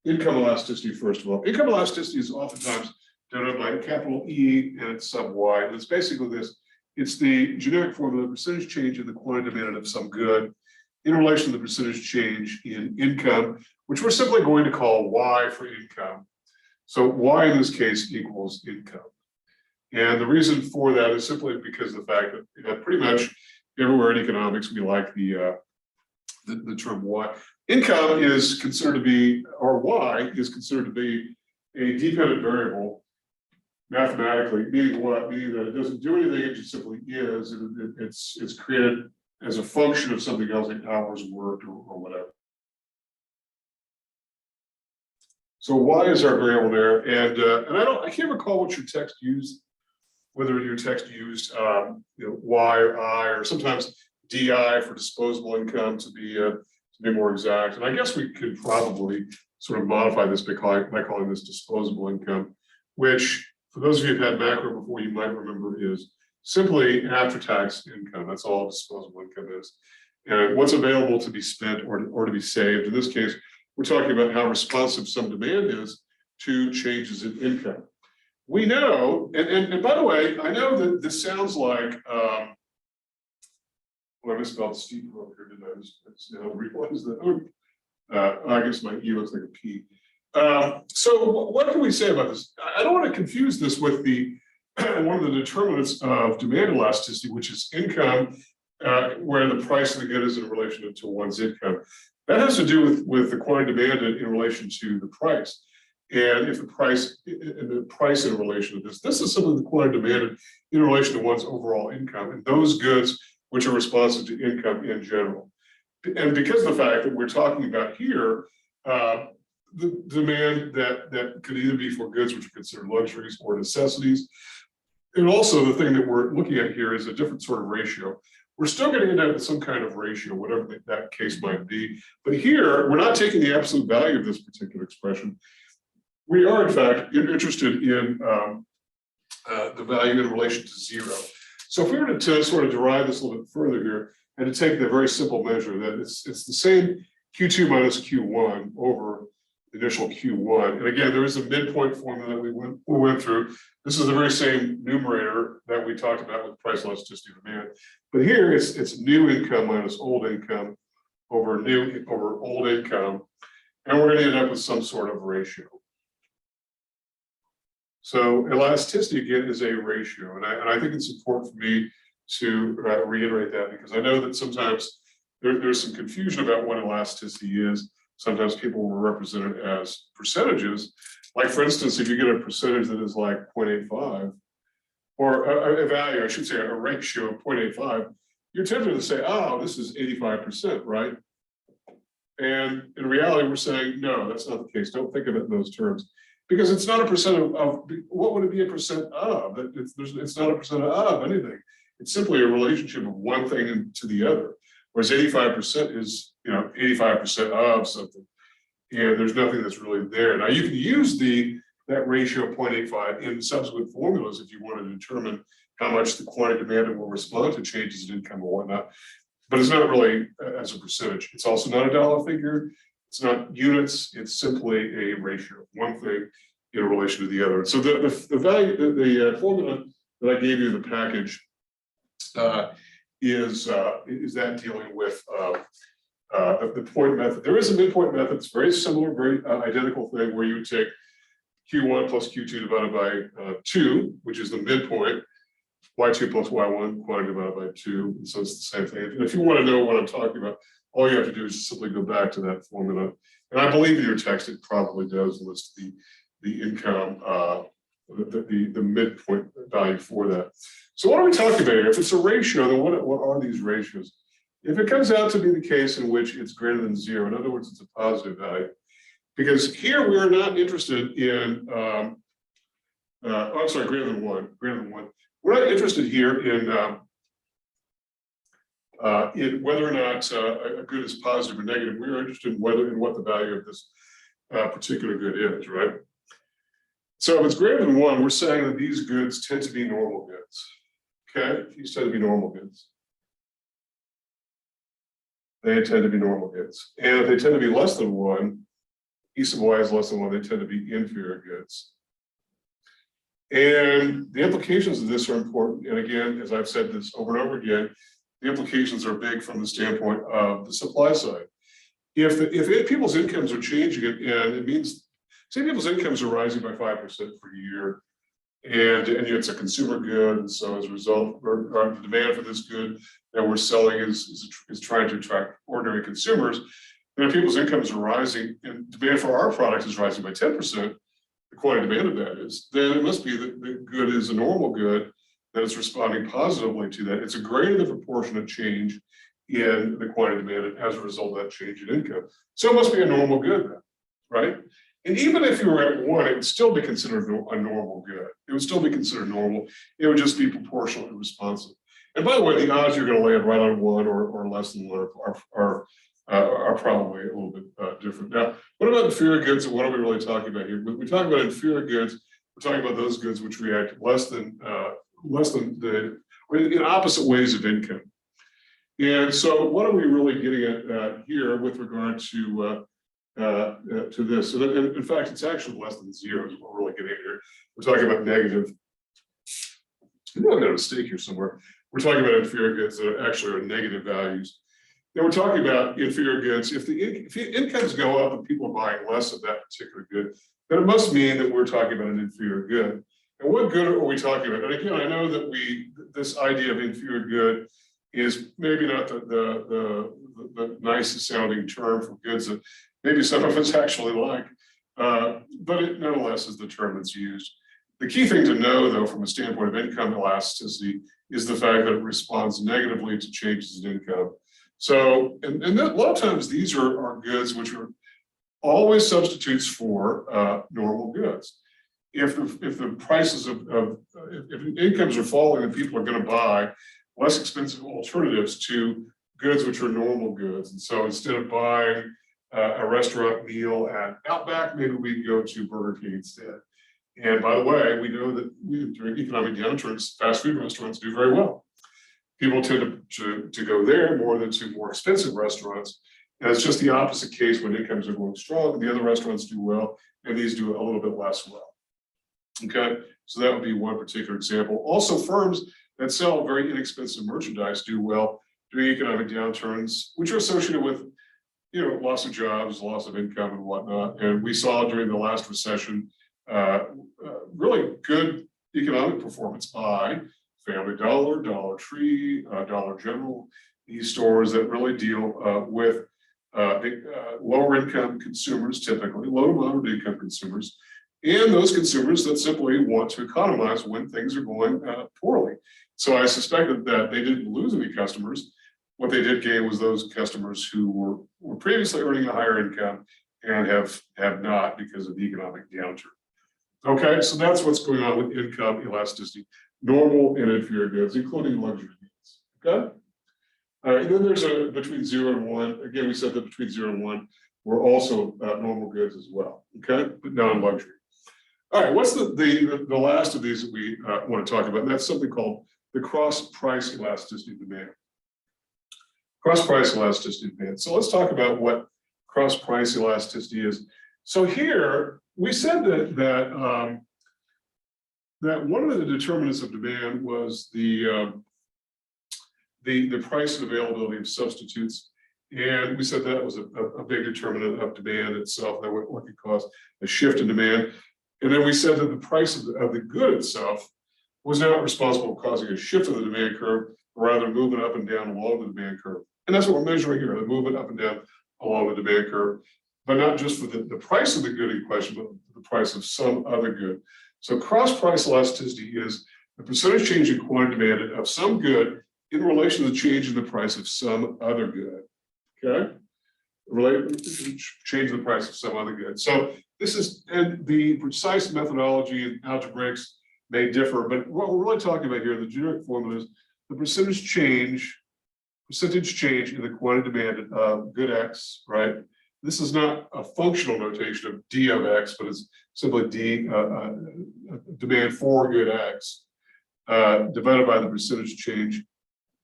income elasticity first of all. Income elasticity is oftentimes denoted by capital E and it's sub Y. And it's basically this. It's the generic formula, percentage change in the quantity demanded of some good in relation to the percentage change in income, which we're simply going to call Y for income. So Y in this case equals income. And the reason for that is simply because of the fact that pretty much everywhere in economics, we like the term Y. Income is considered to be, or Y is considered to be a dependent variable mathematically, meaning what? Meaning that it doesn't do anything, it just simply is. It's created as a function of something else, like hours worked or whatever. So Y is our variable there, and I can't recall what your text used, whether your text used Y or I, or sometimes DI for disposable income to be more exact. And I guess we could probably sort of modify this by calling this disposable income, which for those of you who've had macro before, you might remember is simply after-tax income. That's all disposable income is. And what's available to be spent or to be saved. In this case, we're talking about how responsive some demand is to changes in income. We know, and by the way, I know that this sounds like, well, I misspelled Steve over here, didn't I? Just now realize that. I guess my E looks like a P. So what can we say about this? I don't want to confuse this with one of the determinants of demand elasticity, which is income, where the price of the good is in relation to one's income. That has to do with the quantity demanded in relation to the price. And if the price in relation to this is simply the quantity demanded in relation to one's overall income and those goods which are responsive to income in general. And because of the fact that we're talking about here, the demand that could either be for goods which are considered luxuries or necessities. And also the thing that we're looking at here is a different sort of ratio. We're still going to end up with some kind of ratio, whatever that case might be. But here, we're not taking the absolute value of this particular expression. We are, in fact, interested in the value in relation to zero. So if we were to sort of derive this a little bit further here, and to take the very simple measure that it's the same Q2 minus Q1 over the initial Q1. And again, there is a midpoint formula that we went through. This is the very same numerator that we talked about with price elasticity demand. But here it's new income minus old income over old income. And we're going to end up with some sort of ratio. So elasticity, again, is a ratio. And I think it's important for me to reiterate that, because I know that sometimes there's some confusion about what elasticity is. Sometimes people will represent it as percentages. Like, for instance, if you get a percentage that is like 0.85, or a value, I should say a ratio of 0.85, you're tempted to say, oh, this is 85%, right? And in reality, we're saying, no, that's not the case. Don't think of it in those terms. Because it's not a percent of what would it be a percent of? It's not a percent of anything. It's simply a relationship of one thing to the other. Whereas 85% is, 85% of something. And there's nothing that's really there. Now you can use that ratio of 0.85 in subsequent formulas if you want to determine how much the quantity demanded will respond to changes in income or whatnot. But it's not really as a percentage. It's also not a dollar figure. It's not units. It's simply a ratio, one thing in relation to the other. So the value, the formula that I gave you in the package is that dealing with the point method. There is a midpoint method. It's very similar, very identical thing where you would take Q1 plus Q2 divided by 2, which is the midpoint, Y2 plus Y1 quantity divided by 2. And so it's the same thing. And if you want to know what I'm talking about, all you have to do is simply go back to that formula. And I believe in your text, it probably does list the income, the midpoint value for that. So what are we talking about here? If it's a ratio, then what are these ratios? If it comes out to be the case in which it's greater than 0, in other words, it's a positive value, because here we are not interested in, I'm sorry, greater than 1. We're not interested here in whether or not a good is positive or negative. We're interested in what the value of this particular good is, right? So if it's greater than 1, we're saying that these goods tend to be normal goods. Okay, these tend to be normal goods. They tend to be normal goods. And if they tend to be less than 1, E sub y is less than 1, they tend to be inferior goods. And the implications of this are important. And again, as I've said this over and over again, the implications are big from the standpoint of the supply side. If people's incomes are changing, and it means, say people's incomes are rising by 5% per year, and it's a consumer good, and so as a result, the demand for this good that we're selling is trying to attract ordinary consumers. And if people's incomes are rising and demand for our product is rising by 10%, the quantity demand of that is, then it must be that the good is a normal good that is responding positively to that. It's a greater than proportionate change in the quantity demanded as a result of that change in income. So it must be a normal good then, right? And even if you were at 1, it would still be considered a normal good. It would still be considered normal. It would just be proportionally responsive. And by the way, the odds you're going to land right on 1 or less than 1 are probably a little bit different. Now, what about inferior goods, and what are we really talking about here? When we talk about inferior goods, we're talking about those goods which react in opposite ways of income. And so what are we really getting at here with regard to this? And in fact, it's actually less than 0 is what we're really getting at here. We're talking about negative. I know I got a mistake here somewhere. We're talking about inferior goods that actually are negative values. And we're talking about inferior goods. If the incomes go up and people are buying less of that particular good, then it must mean that we're talking about an inferior good. And what good are we talking about? And again, I know that this idea of inferior good is maybe not the nicest sounding term for goods that maybe some of us actually like, but it nonetheless is the term that's used. The key thing to know, though, from a standpoint of income elasticity, is the fact that it responds negatively to changes in income. So, and a lot of times these are goods which are always substitutes for normal goods. If the prices if incomes are falling, then people are going to buy less expensive alternatives to goods which are normal goods. And so instead of buying a restaurant meal at Outback, maybe we go to Burger King instead. And by the way, we know that during economic downturns, fast food restaurants do very well. People tend to go there more than to more expensive restaurants. And it's just the opposite case when incomes are going strong. The other restaurants do well, and these do a little bit less well. Okay, so that would be one particular example. Also, firms that sell very inexpensive merchandise do well during economic downturns, which are associated with, loss of jobs, loss of income, and whatnot. And we saw during the last recession really good economic performance by Family Dollar, Dollar Tree, Dollar General, these stores that really deal with lower income consumers, typically low to moderate income consumers, and those consumers that simply want to economize when things are going poorly. So I suspected that they didn't lose any customers. What they did gain was those customers who were previously earning a higher income and have not because of the economic downturn. Okay, so that's what's going on with income elasticity, normal and inferior goods, including luxury goods. Okay. All right, and then there's between 0 and 1. Again, we said that between 0 and 1 were also normal goods as well. Okay, but non-luxury. All right, what's the last of these that we want to talk about? And that's something called the cross-price elasticity demand. Cross-price elasticity demand. So let's talk about what cross-price elasticity is. So here we said that one of the determinants of demand was the price and availability of substitutes, and we said that was a big determinant of demand itself. That what could cause a shift in demand. And then we said that the price of the good itself was not responsible for causing a shift of the demand curve, but rather moving up and down along the demand curve. And that's what we're measuring here, the movement up and down along the demand curve, but not just for the price of the good in question, but the price of some other good. So cross-price elasticity is the percentage change in quantity demanded of some good in relation to the change in the price of some other good. Okay? Change the price of some other good. So this is, and the precise methodology and algebraics may differ, but what we're really talking about here, the generic formula is the percentage change in the quantity demanded of good X, right? This is not a functional notation of D of X, but it's simply D, demand for good X, divided by the percentage change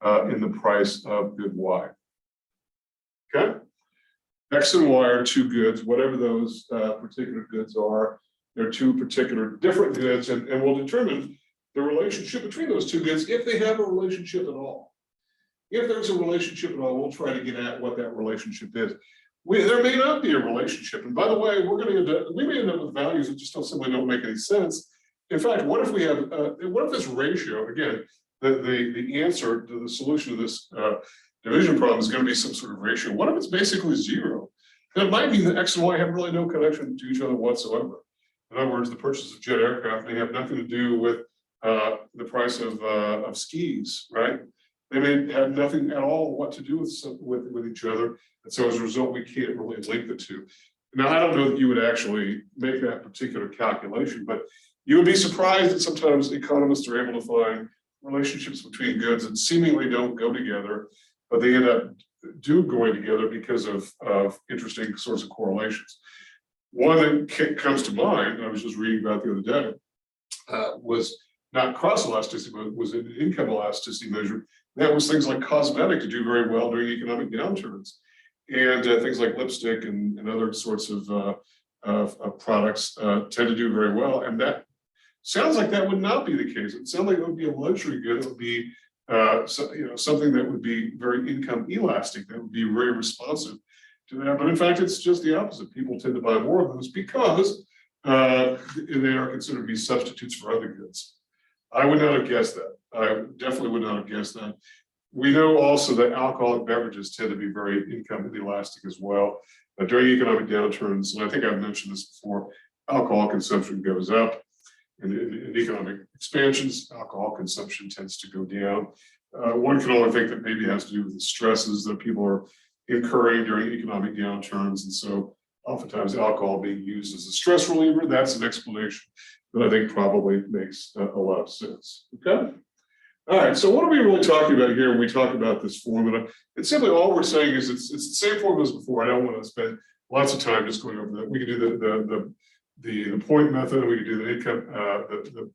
in the price of good Y. Okay? X and Y are two goods, whatever those particular goods are. They're two particular different goods, and we'll determine the relationship between those two goods if they have a relationship at all. If there's a relationship at all, we'll try to get at what that relationship is. There may not be a relationship, and by the way, we may end up with values that just simply don't make any sense. In fact, what if we have what if this ratio, again, the answer to the solution to this division problem is going to be some sort of ratio? What if it's basically zero? And it might be that X and Y have really no connection to each other whatsoever. In other words, the purchase of jet aircraft may have nothing to do with the price of skis, right? They may have nothing at all what to do with each other, and so as a result, we can't really link the two. Now, I don't know that you would actually make that particular calculation, but you would be surprised that sometimes economists are able to find relationships between goods that seemingly don't go together, but they end up going together because of interesting sorts of correlations. One that comes to mind, I was just reading about the other day, was not cross elasticity, but was an income elasticity measure. That was things like cosmetic do very well during economic downturns, and things like lipstick and other sorts of products tend to do very well. And that sounds like that would not be the case. It sounds like it would be a luxury good. It would be something that would be very income elastic, that would be very responsive to that. But in fact, it's just the opposite. People tend to buy more of those because they are considered to be substitutes for other goods. I would not have guessed that. I definitely would not have guessed that. We know also that alcoholic beverages tend to be very income elastic as well. During economic downturns, and I think I've mentioned this before, alcohol consumption goes up. In economic expansions, alcohol consumption tends to go down. One can only think that maybe it has to do with the stresses that people are incurring during economic downturns. And so oftentimes alcohol being used as a stress reliever, that's an explanation that I think probably makes a lot of sense. Okay. All right, so what are we really talking about here when we talk about this formula? And simply all we're saying is it's the same formula as before. I don't want to spend lots of time just going over that. We could do the point method, and we could do the income,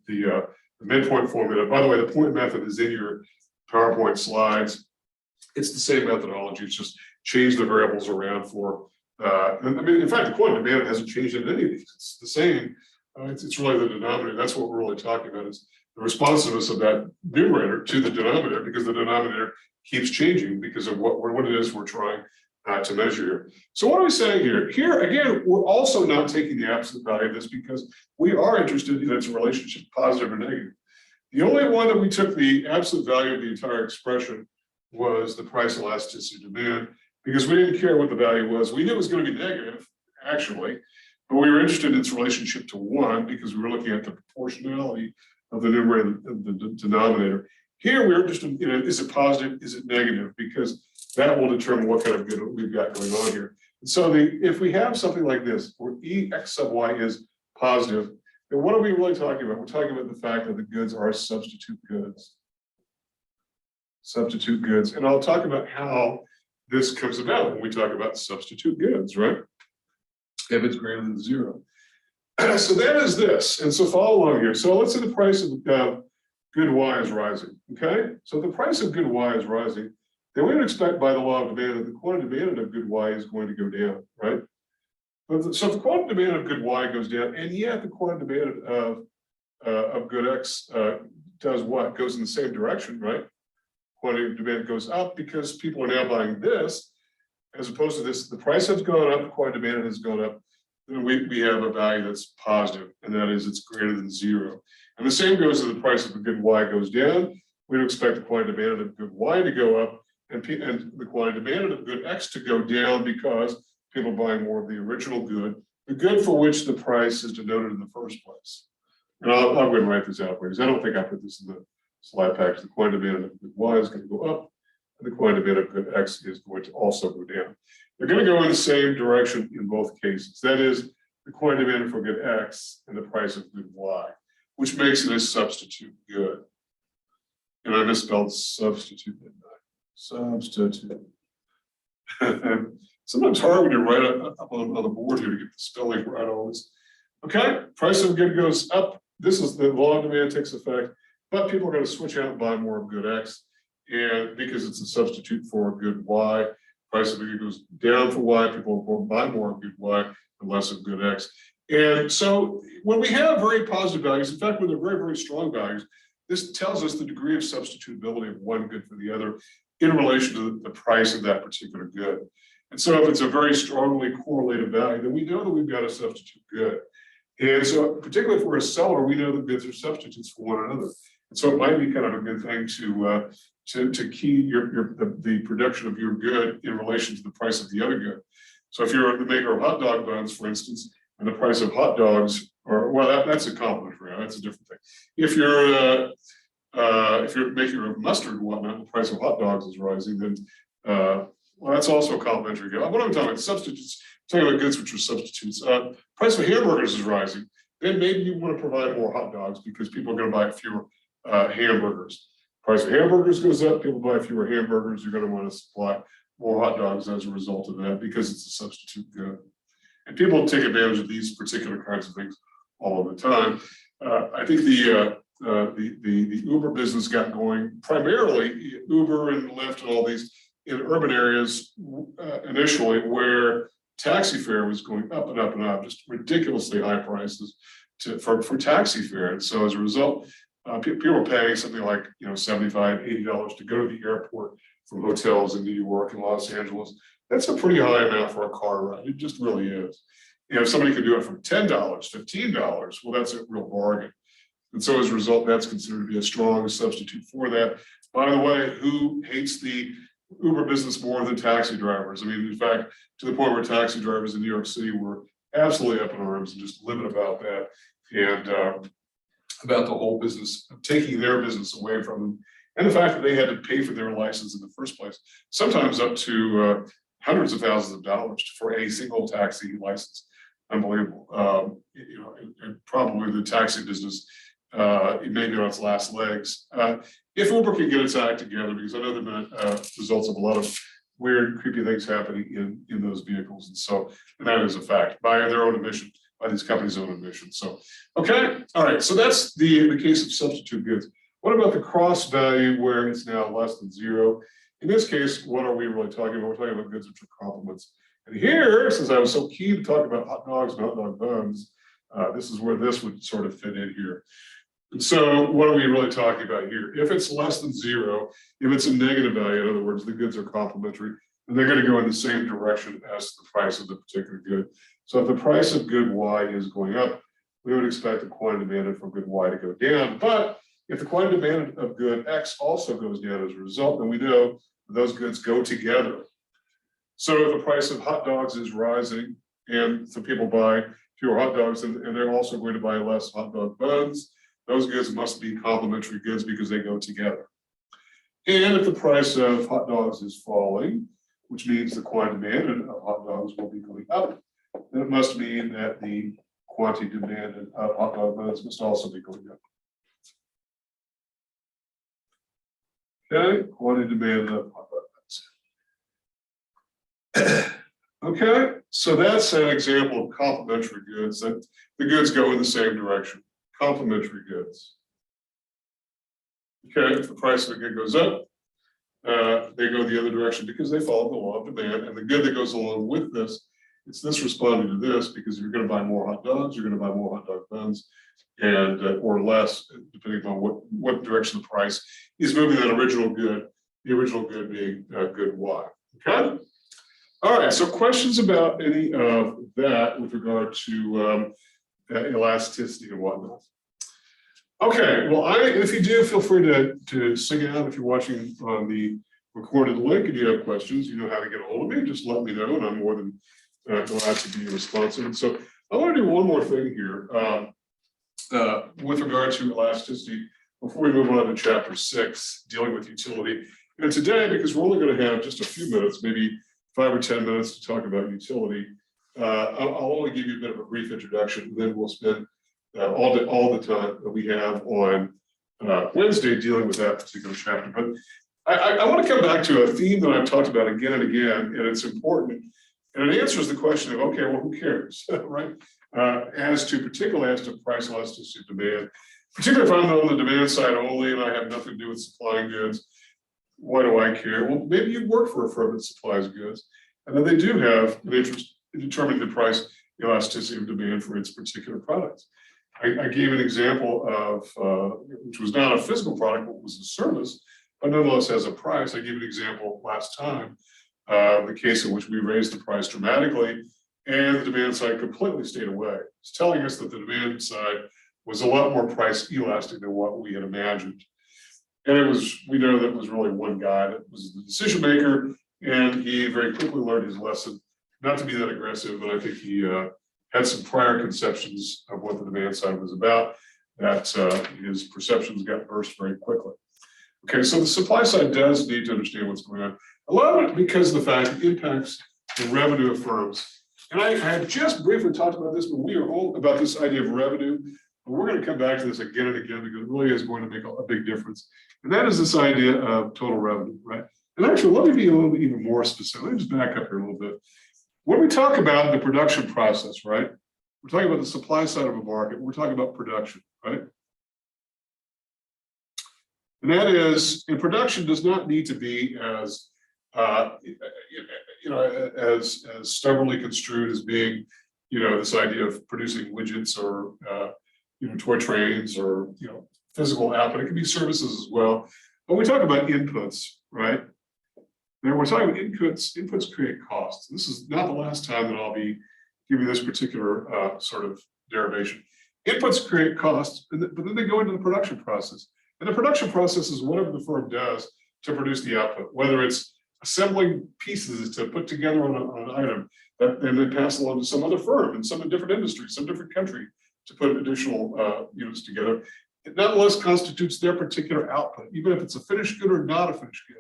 the midpoint formula. By the way, the point method is in your PowerPoint slides. It's the same methodology. It's just change the variables around for. I mean, in fact, the quantity demand hasn't changed in any of these. It's the same. It's really the denominator. That's what we're really talking about, is the responsiveness of that numerator to the denominator, because the denominator keeps changing because of what it is we're trying to measure here. So what are we saying here? Here, again, we're also not taking the absolute value of this because we are interested in its relationship, positive or negative. The only one that we took the absolute value of the entire expression was the price elasticity demand, because we didn't care what the value was. We knew it was going to be negative, actually, but we were interested in its relationship to 1 because we were looking at the proportionality of the numerator of the denominator. Here we're interested in, is it positive, is it negative, because that will determine what kind of good we've got going on here. And so if we have something like this, where Ex sub y is positive, then what are we really talking about? We're talking about the fact that the goods are substitute goods. Substitute goods. And I'll talk about how this comes about when we talk about substitute goods, right? If it's greater than 0. So that is this. And so follow along here. So let's say the price of good Y is rising. Okay. So if the price of good Y is rising, then we would expect by the law of demand that the quantity demanded of good Y is going to go down, right? So if the quantity demand of good Y goes down, and yet the quantity demanded of good X does what? Goes in the same direction, right? Quantity demand goes up because people are now buying this, as opposed to this. The price has gone up, the quantity demanded has gone up. Then we have a value that's positive, and that is it's greater than 0. And the same goes to the price of a good Y goes down. We'd expect the quantity demanded of good Y to go up, and the quantity demanded of good X to go down because people buy more of the original good, the good for which the price is denoted in the first place. And I'll go ahead and write this out because I don't think I put this in the slide package. The quantity demanded of good Y is going to go up, and the quantity demanded of good X is going to also go down. They're going to go in the same direction in both cases. That is, the quantity demanded for good X and the price of good Y, which makes it a substitute good. And I misspelled substitute, didn't I? Substitute. Sometimes hard when you write it up on the board here to get the spelling right always. Okay, price of good goes up. This is the law of demand takes effect, but people are going to switch out and buy more of good X. And because it's a substitute for a good Y, price of good goes down for Y, people will buy more of good Y and less of good X. And so when we have very positive values, in fact, when they're very, very strong values, this tells us the degree of substitutability of one good for the other in relation to the price of that particular good. And so if it's a very strongly correlated value, then we know that we've got a substitute good. And so particularly if we're a seller, we know that goods are substitutes for one another. And so it might be kind of a good thing to key the production of your good in relation to the price of the other good. So if you're the maker of hot dog buns, for instance, and the price of hot dogs, or well, that's a complementary, that's a different thing. If you're making a mustard and whatnot, the price of hot dogs is rising, then well, that's also a complementary good. What I'm talking about substitutes, I'm talking about goods which are substitutes. Price of hamburgers is rising. Then maybe you want to provide more hot dogs because people are going to buy fewer hamburgers. Price of hamburgers goes up, people buy fewer hamburgers, you're going to want to supply more hot dogs as a result of that because it's a substitute good. And people take advantage of these particular kinds of things all of the time. I think the Uber business got going primarily, Uber and Lyft and all these in urban areas initially where taxi fare was going up and up and up, just ridiculously high prices for taxi fare. And so as a result, people were paying something like $75, $80 to go to the airport from hotels in New York and Los Angeles. That's a pretty high amount for a car ride. It just really is. If somebody could do it for $10, $15, well, that's a real bargain. And so as a result, that's considered to be a strong substitute for that. By the way, who hates the Uber business more than taxi drivers? I mean, in fact, to the point where taxi drivers in New York City were absolutely up in arms and just livid about that and about the whole business of taking their business away from them. And the fact that they had to pay for their license in the first place, sometimes up to hundreds of thousands of dollars for a single taxi license. Unbelievable. And probably the taxi business, it may be on its last legs. If Uber can get its act together, because I know there have been results of a lot of weird, creepy things happening in those vehicles. And that is a fact by their own admission, by these companies' own admission. So, okay. All right. So that's the case of substitute goods. What about the cross value where it's now less than zero? In this case, what are we really talking about? We're talking about goods which are complements. And here, since I was so keen to talk about hot dogs and hot dog buns, this is where this would sort of fit in here. And so what are we really talking about here? If it's less than zero, if it's a negative value, in other words, the goods are complementary, and they're going to go in the same direction as the price of the particular good. So if the price of good Y is going up, we would expect the quantity demanded for good Y to go down. But if the quantity demanded of good X also goes down as a result, then we know those goods go together. So if the price of hot dogs is rising and some people buy fewer hot dogs and they're also going to buy less hot dog buns, those goods must be complementary goods because they go together. And if the price of hot dogs is falling, which means the quantity demanded of hot dogs will be going up, then it must mean that the quantity demanded of hot dog buns must also be going up. Okay, quantity demanded of hot dog buns. Okay, so that's an example of complementary goods, that the goods go in the same direction. Complementary goods. Okay, if the price of a good goes up, they go the other direction because they follow the law of demand, and the good that goes along with this, it's this responding to this, because if you're going to buy more hot dogs, you're going to buy more hot dog buns, and or less, depending on what direction the price is moving that original good, the original good being good Y. Okay. All right. So questions about any of that with regard to elasticity and whatnot. Okay, well, if you do, feel free to sing it out if you're watching on the recorded link. If you have questions, you know how to get a hold of me. Just let me know, and I'm more than glad to be responsive. And so I want to do one more thing here with regard to elasticity before we move on to chapter 6, dealing with utility. And today, because we're only going to have just a few minutes, maybe 5 or 10 minutes to talk about utility, I'll only give you a bit of a brief introduction, and then we'll spend all the time that we have on Wednesday dealing with that particular chapter. But I want to come back to a theme that I've talked about again and again, and it's important. And it answers the question of, okay, well, who cares, right? Particularly as to price elasticity of demand, particularly if I'm on the demand side only and I have nothing to do with supplying goods. Why do I care? Well, maybe you work for a firm that supplies goods, and then they do have an interest in determining the price elasticity of demand for its particular products. I gave an example of, which was not a physical product, but was a service, but nonetheless has a price. I gave an example last time, the case in which we raised the price dramatically and the demand side completely stayed away. It's telling us that the demand side was a lot more price elastic than what we had imagined. And we know that it was really one guy that was the decision maker, and he very quickly learned his lesson not to be that aggressive. And I think he had some prior conceptions of what the demand side was about, that his perceptions got burst very quickly. Okay, so the supply side does need to understand what's going on. A lot of it because of the fact it impacts the revenue of firms. And I have just briefly talked about this, but we are all about this idea of revenue. But we're going to come back to this again and again because it really is going to make a big difference. And that is this idea of total revenue, right? And actually, let me be a little bit even more specific. Let me just back up here a little bit. When we talk about the production process, right? We're talking about the supply side of a market. We're talking about production, right? And that is, and production does not need to be as as stubbornly construed as being, this idea of producing widgets or toy trains or physical output. It can be services as well. But we talk about inputs, right? And we're talking about inputs. Inputs create costs. This is not the last time that I'll be giving this particular sort of derivation. Inputs create costs, but then they go into the production process. And the production process is whatever the firm does to produce the output, whether it's assembling pieces to put together on an item that then they pass along to some other firm in some different industry, some different country to put additional units together. It nonetheless constitutes their particular output, even if it's a finished good or not a finished good.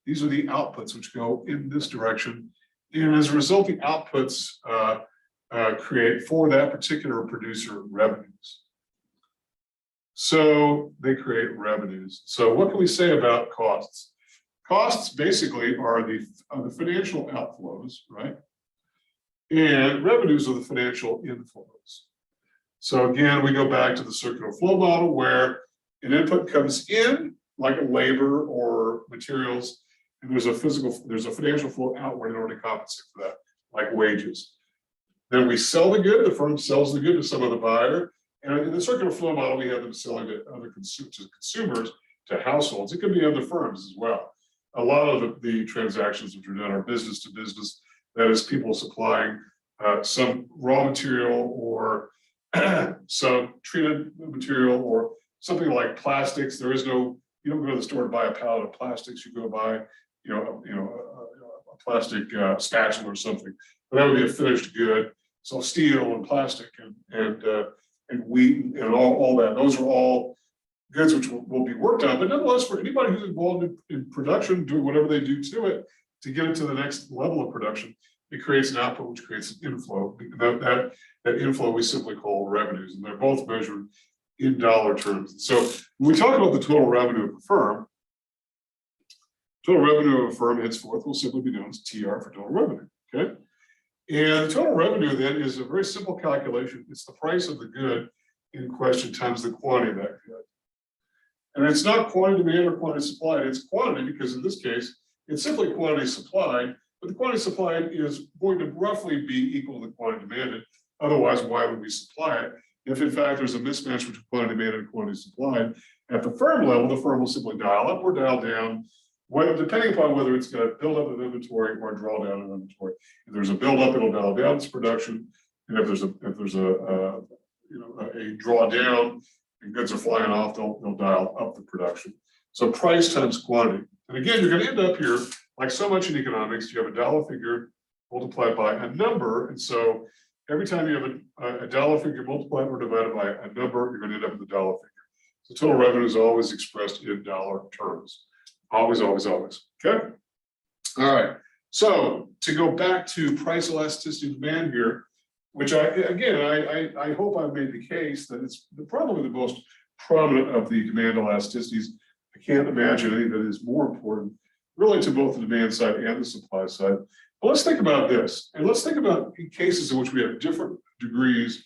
These are the outputs which go in this direction. And as a result, the outputs create for that particular producer revenues. So they create revenues. So what can we say about costs? Costs basically are the financial outflows, right? And revenues are the financial inflows. So again, we go back to the circular flow model where an input comes in, like a labor or materials, and there's a financial flow outward in order to compensate for that, like wages. Then we sell the good, the firm sells the good to some other buyer. And in the circular flow model, we have them selling to other consumers, to households. It could be other firms as well. A lot of the transactions which are done are business to business. That is, people supplying some raw material or some treated material or something like plastics. There is no, you don't go to the store to buy a pallet of plastics. You go buy, a plastic spatula or something. But that would be a finished good. So steel and plastic and wheat and all that. Those are all goods which will be worked on. But nonetheless, for anybody who's involved in production, doing whatever they do to it to get it to the next level of production, it creates an output which creates an inflow. That inflow we simply call revenues, and they're both measured in dollar terms. So when we talk about the total revenue of a firm, total revenue of a firm henceforth will simply be known as TR for total revenue. Okay. And the total revenue then is a very simple calculation. It's the price of the good in question times the quantity of that good. And it's not quantity demand or quantity supplied, it's quantity, because in this case, it's simply quantity supplied, but the quantity supplied is going to roughly be equal to the quantity demanded. Otherwise, why would we supply it? If in fact there's a mismatch between quantity demanded and quantity supplied, at the firm level, the firm will simply dial up or dial down, depending upon whether it's going to build up an inventory or draw down an inventory. If there's a buildup, it'll dial down its production, and if there's a drawdown and goods are flying off, they'll dial up the production. So price times quantity And again, you're going to end up here, like so much in economics, you have a dollar figure multiplied by a number. And so every time you have a dollar figure multiplied or divided by a number, you're going to end up with a dollar figure. So total revenue is always expressed in dollar terms. Always, always, always. Okay. All right. So to go back to price elasticity of demand here, which I hope I've made the case that it's probably the most prominent of the demand elasticities. I can't imagine any that is more important really to both the demand side and the supply side. But let's think about this, and let's think about cases in which we have different degrees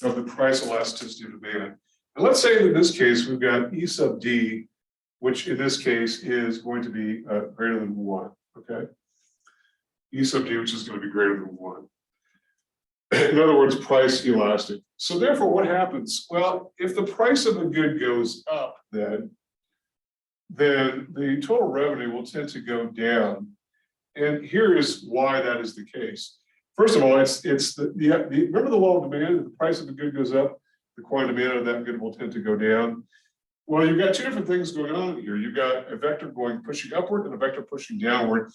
of the price elasticity of demand. And let's say that in this case, we've got E sub D, which in this case is going to be greater than 1, okay? E sub D, which is going to be greater than 1. In other words, price elastic. So therefore, what happens? Well, if the price of a good goes up, then the total revenue will tend to go down. And here is why that is the case. First of all, it's remember the law of demand. If the price of the good goes up, the quantity demand of that good will tend to go down. Well, you've got two different things going on here. You've got a vector pushing upward and a vector pushing downward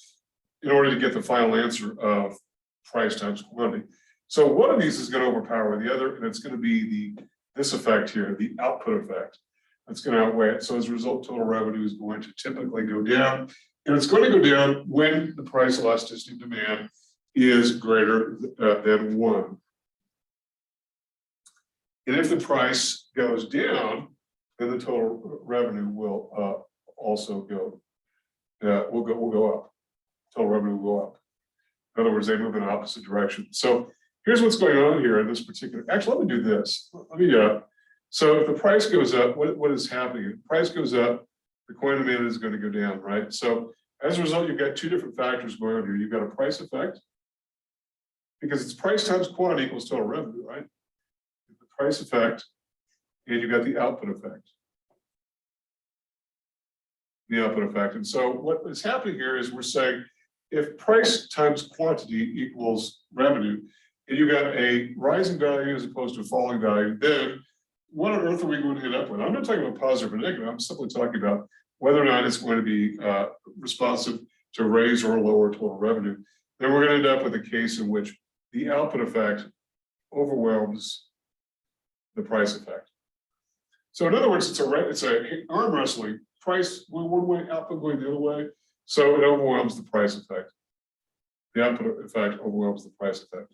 in order to get the final answer of price times quantity. So one of these is going to overpower the other, and it's going to be this effect here, the output effect. That's going to outweigh it. So as a result, total revenue is going to typically go down. And it's going to go down when the price elasticity of demand is greater than 1. And if the price goes down, then the total revenue will also go, will go up. Total revenue will go up. In other words, they move in the opposite direction. So here's what's going on here in this particular, actually, let me do this. So if the price goes up, what is happening? If the price goes up, the quantity demand is going to go down, right? So as a result, you've got two different factors going on here. You've got a price effect, because it's price times quantity equals total revenue, right? The price effect, and you've got the output effect. The output effect. And so what is happening here is we're saying if price times quantity equals revenue, and you got a rising value as opposed to a falling value, then what on earth are we going to end up with? I'm not talking about positive or negative. I'm simply talking about whether or not it's going to be responsive to raise or lower total revenue. Then we're going to end up with a case in which the output effect overwhelms the price effect. So in other words, it's a arm wrestling. Price going one way, output going the other way. So it overwhelms the price effect. The output effect overwhelms the price effect.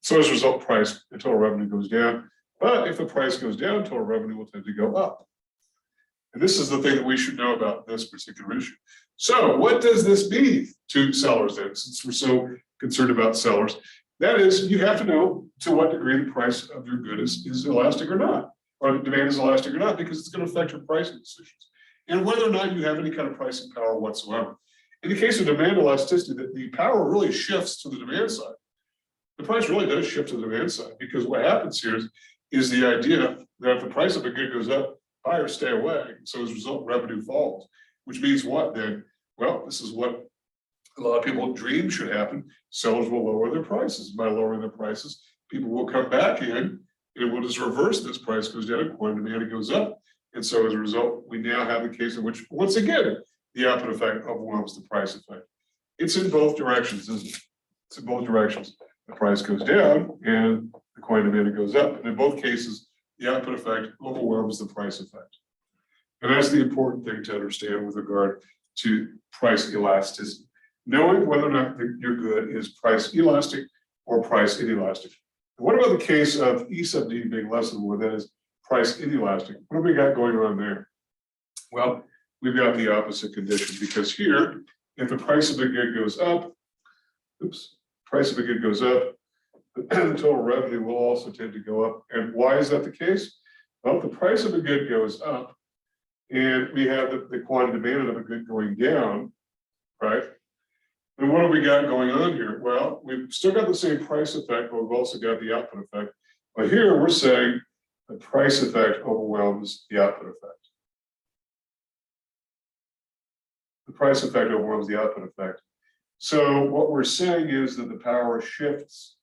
So as a result, price and total revenue goes down. But if the price goes down, total revenue will tend to go up. And this is the thing that we should know about this particular issue. So what does this mean to sellers then, since we're so concerned about sellers? That is, you have to know to what degree the price of your good is elastic or not, or the demand is elastic or not, because it's going to affect your pricing decisions. And whether or not you have any kind of pricing power whatsoever. In the case of demand elasticity, the power really shifts to the demand side. The price really does shift to the demand side, because what happens here is the idea that if the price of a good goes up, buyers stay away. So as a result, revenue falls, which means what then? Well, this is what a lot of people dream should happen. Sellers will lower their prices. By lowering their prices, people will come back in, and we'll just reverse this. Price goes down, quantity demand goes up. And so as a result, we now have the case in which, once again, the output effect overwhelms the price effect. It's in both directions, isn't it? It's in both directions. The price goes down and the quantity demand goes up. And in both cases, the output effect overwhelms the price effect. And that's the important thing to understand with regard to price elasticity. Knowing whether or not your good is price elastic or price inelastic. And what about the case of E sub D being less than 1, that is price inelastic? What have we got going on there? Well, we've got the opposite condition, because here, if the price of a good goes up, price of a good goes up, the total revenue will also tend to go up. And why is that the case? Well, if the price of a good goes up and we have the quantity demanded of a good going down, right? And what have we got going on here? Well, we've still got the same price effect, but we've also got the output effect. But here we're saying the price effect overwhelms the output effect. The price effect overwhelms the output effect. So what we're saying is that the power shifts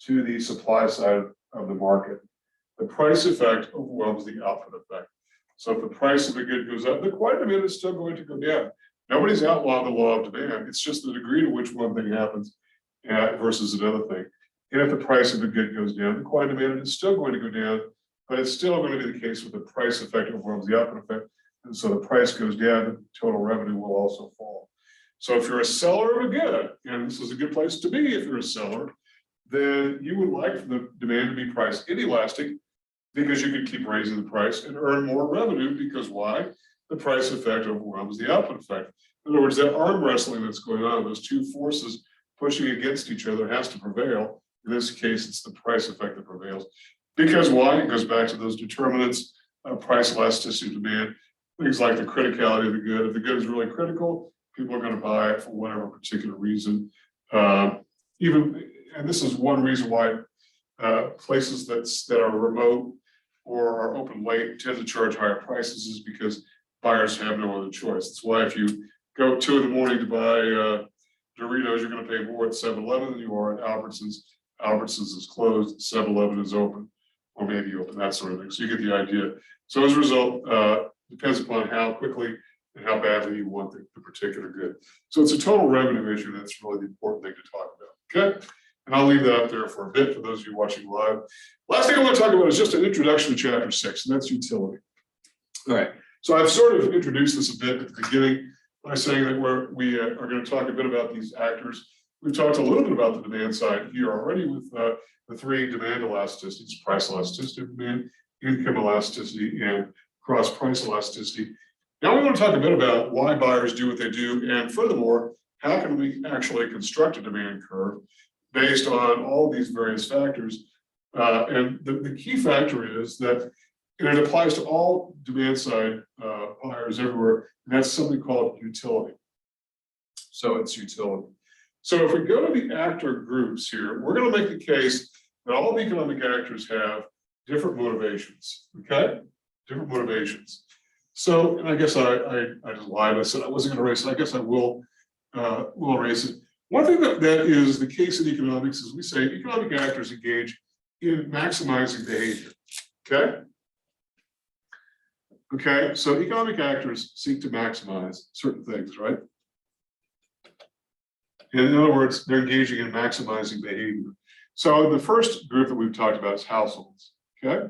to the supply side of the market. The price effect overwhelms the output effect. So if the price of a good goes up, the quantity demand is still going to go down. Nobody's outlawed the law of demand. It's just the degree to which one thing happens versus another thing. And if the price of the good goes down, the quantity demanded is still going to go down, but it's still going to be the case with the price effect overwhelms the output effect. And so the price goes down, the total revenue will also fall. So if you're a seller of a good, and this is a good place to be if you're a seller, then you would like for the demand to be price inelastic because you could keep raising the price and earn more revenue because why? The price effect overwhelms the output effect. In other words, that arm wrestling that's going on, those two forces pushing against each other has to prevail. In this case, it's the price effect that prevails. Because why? It goes back to those determinants of price elasticity demand, things like the criticality of the good. If the good is really critical, people are going to buy it for whatever particular reason. And this is one reason why places that are remote or are open late tend to charge higher prices is because buyers have no other choice. That's why if you go 2 in the morning to buy Doritos, you're going to pay more at 7-Eleven than you are at Albertsons. Albertsons is closed, 7-Eleven is open, or maybe open, that sort of thing. So you get the idea. So as a result, depends upon how quickly and how badly you want the particular good. So it's a total revenue issue. That's really the important thing to talk about. Okay. And I'll leave that up there for a bit for those of you watching live. Last thing I want to talk about is just an introduction to chapter 6, and that's utility. All right. So I've sort of introduced this a bit at the beginning by saying that we are going to talk a bit about these actors. We've talked a little bit about the demand side here already with the 3 demand elasticities: price elasticity of demand, income elasticity, and cross price elasticity. Now we want to talk a bit about why buyers do what they do, and furthermore, how can we actually construct a demand curve based on all these various factors. And the key factor is that, and it applies to all demand side buyers everywhere, and that's something called utility. So it's utility. So if we go to the actor groups here, we're going to make the case that all the economic actors have different motivations, okay? Different motivations. So, and I guess I just lied. I said I wasn't going to erase it. I guess I will erase it. One thing that is the case in economics is we say economic actors engage in maximizing behavior, okay? Okay, so economic actors seek to maximize certain things, right? And in other words, they're engaging in maximizing behavior. So the first group that we've talked about is households, okay?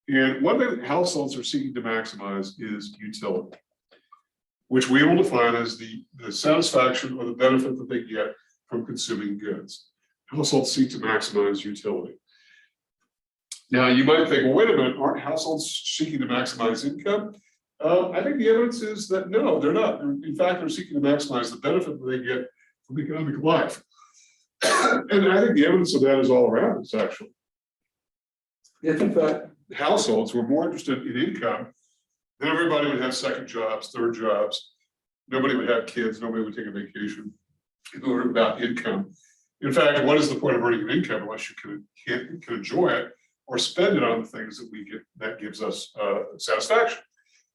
And one thing that households are seeking to maximize is utility, which we will define as the satisfaction or the benefit that they get from consuming goods. Households seek to maximize utility. Now, you might think, well, wait a minute, aren't households seeking to maximize income? I think the evidence is that no, they're not. In fact, they're seeking to maximize the benefit that they get from economic life. And I think the evidence of that is all around us, actually. If in fact, households were more interested in income, then everybody would have second jobs, third jobs. Nobody would have kids, nobody would take a vacation. It would be about income. In fact, what is the point of earning an income unless you can enjoy it or spend it on the things that we get that gives us satisfaction?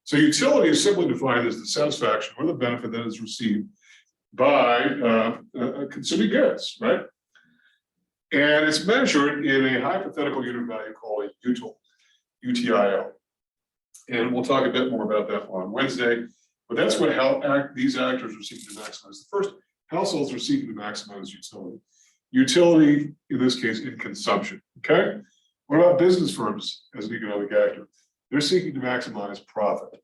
So utility is simply defined as the satisfaction or the benefit that is received by consuming goods, right? And it's measured in a hypothetical unit value called a UTIL. And we'll talk a bit more about that on Wednesday. But that's what these actors are seeking to maximize. The first, households are seeking to maximize utility. Utility, in this case, in consumption, okay? What about business firms as an economic actor? They're seeking to maximize profit.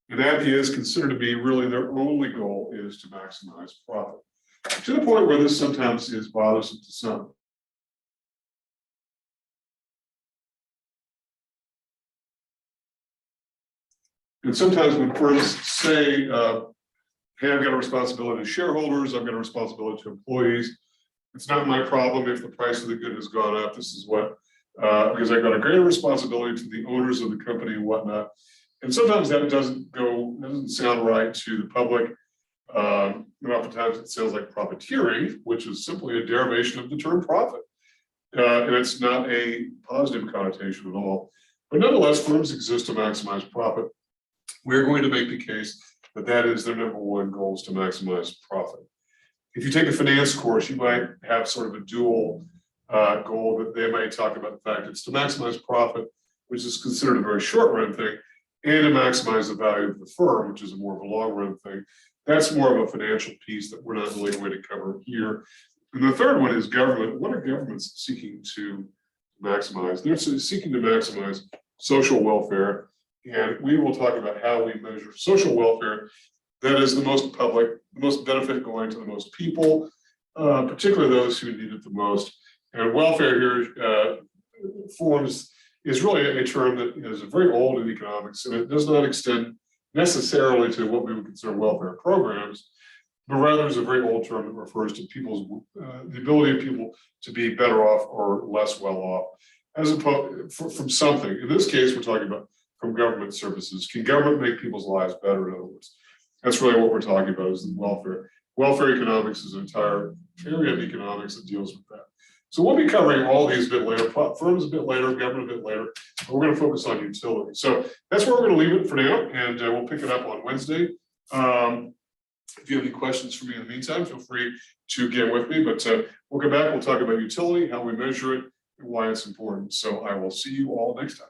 And that is considered to be really their only goal is to maximize profit. To the point where this sometimes is bothersome to some. And sometimes when firms say, hey, I've got a responsibility to shareholders, I've got a responsibility to employees, it's not my problem if the price of the good has gone up. This is what, because I've got a greater responsibility to the owners of the company and whatnot. And sometimes that doesn't sound right to the public. And oftentimes it sounds like profiteering, which is simply a derivation of the term profit. And it's not a positive connotation at all. But nonetheless, firms exist to maximize profit. We're going to make the case that that is their number one goal, is to maximize profit. If you take a finance course, you might have sort of a dual goal that they might talk about the fact it's to maximize profit, which is considered a very short run thing, and to maximize the value of the firm, which is more of a long run thing. That's more of a financial piece that we're not really going to cover here. And the third one is government. What are governments seeking to maximize? They're seeking to maximize social welfare. And we will talk about how we measure social welfare that is the most public, the most benefit going to the most people, particularly those who need it the most. And welfare here is really a term that is very old in economics, and it does not extend necessarily to what we would consider welfare programs, but rather is a very old term that refers to people's the ability of people to be better off or less well off, as opposed from something. In this case, we're talking about from government services. Can government make people's lives better? In other words, that's really what we're talking about, is the welfare. Welfare economics is an entire area of economics that deals with that. So we'll be covering all these a bit later, firms a bit later, government a bit later, but we're going to focus on utility. So that's where we're going to leave it for now, and we'll pick it up on Wednesday. If you have any questions for me in the meantime, feel free to get with me, but we'll come back, we'll talk about utility, how we measure it, and why it's important. So I will see you all next time.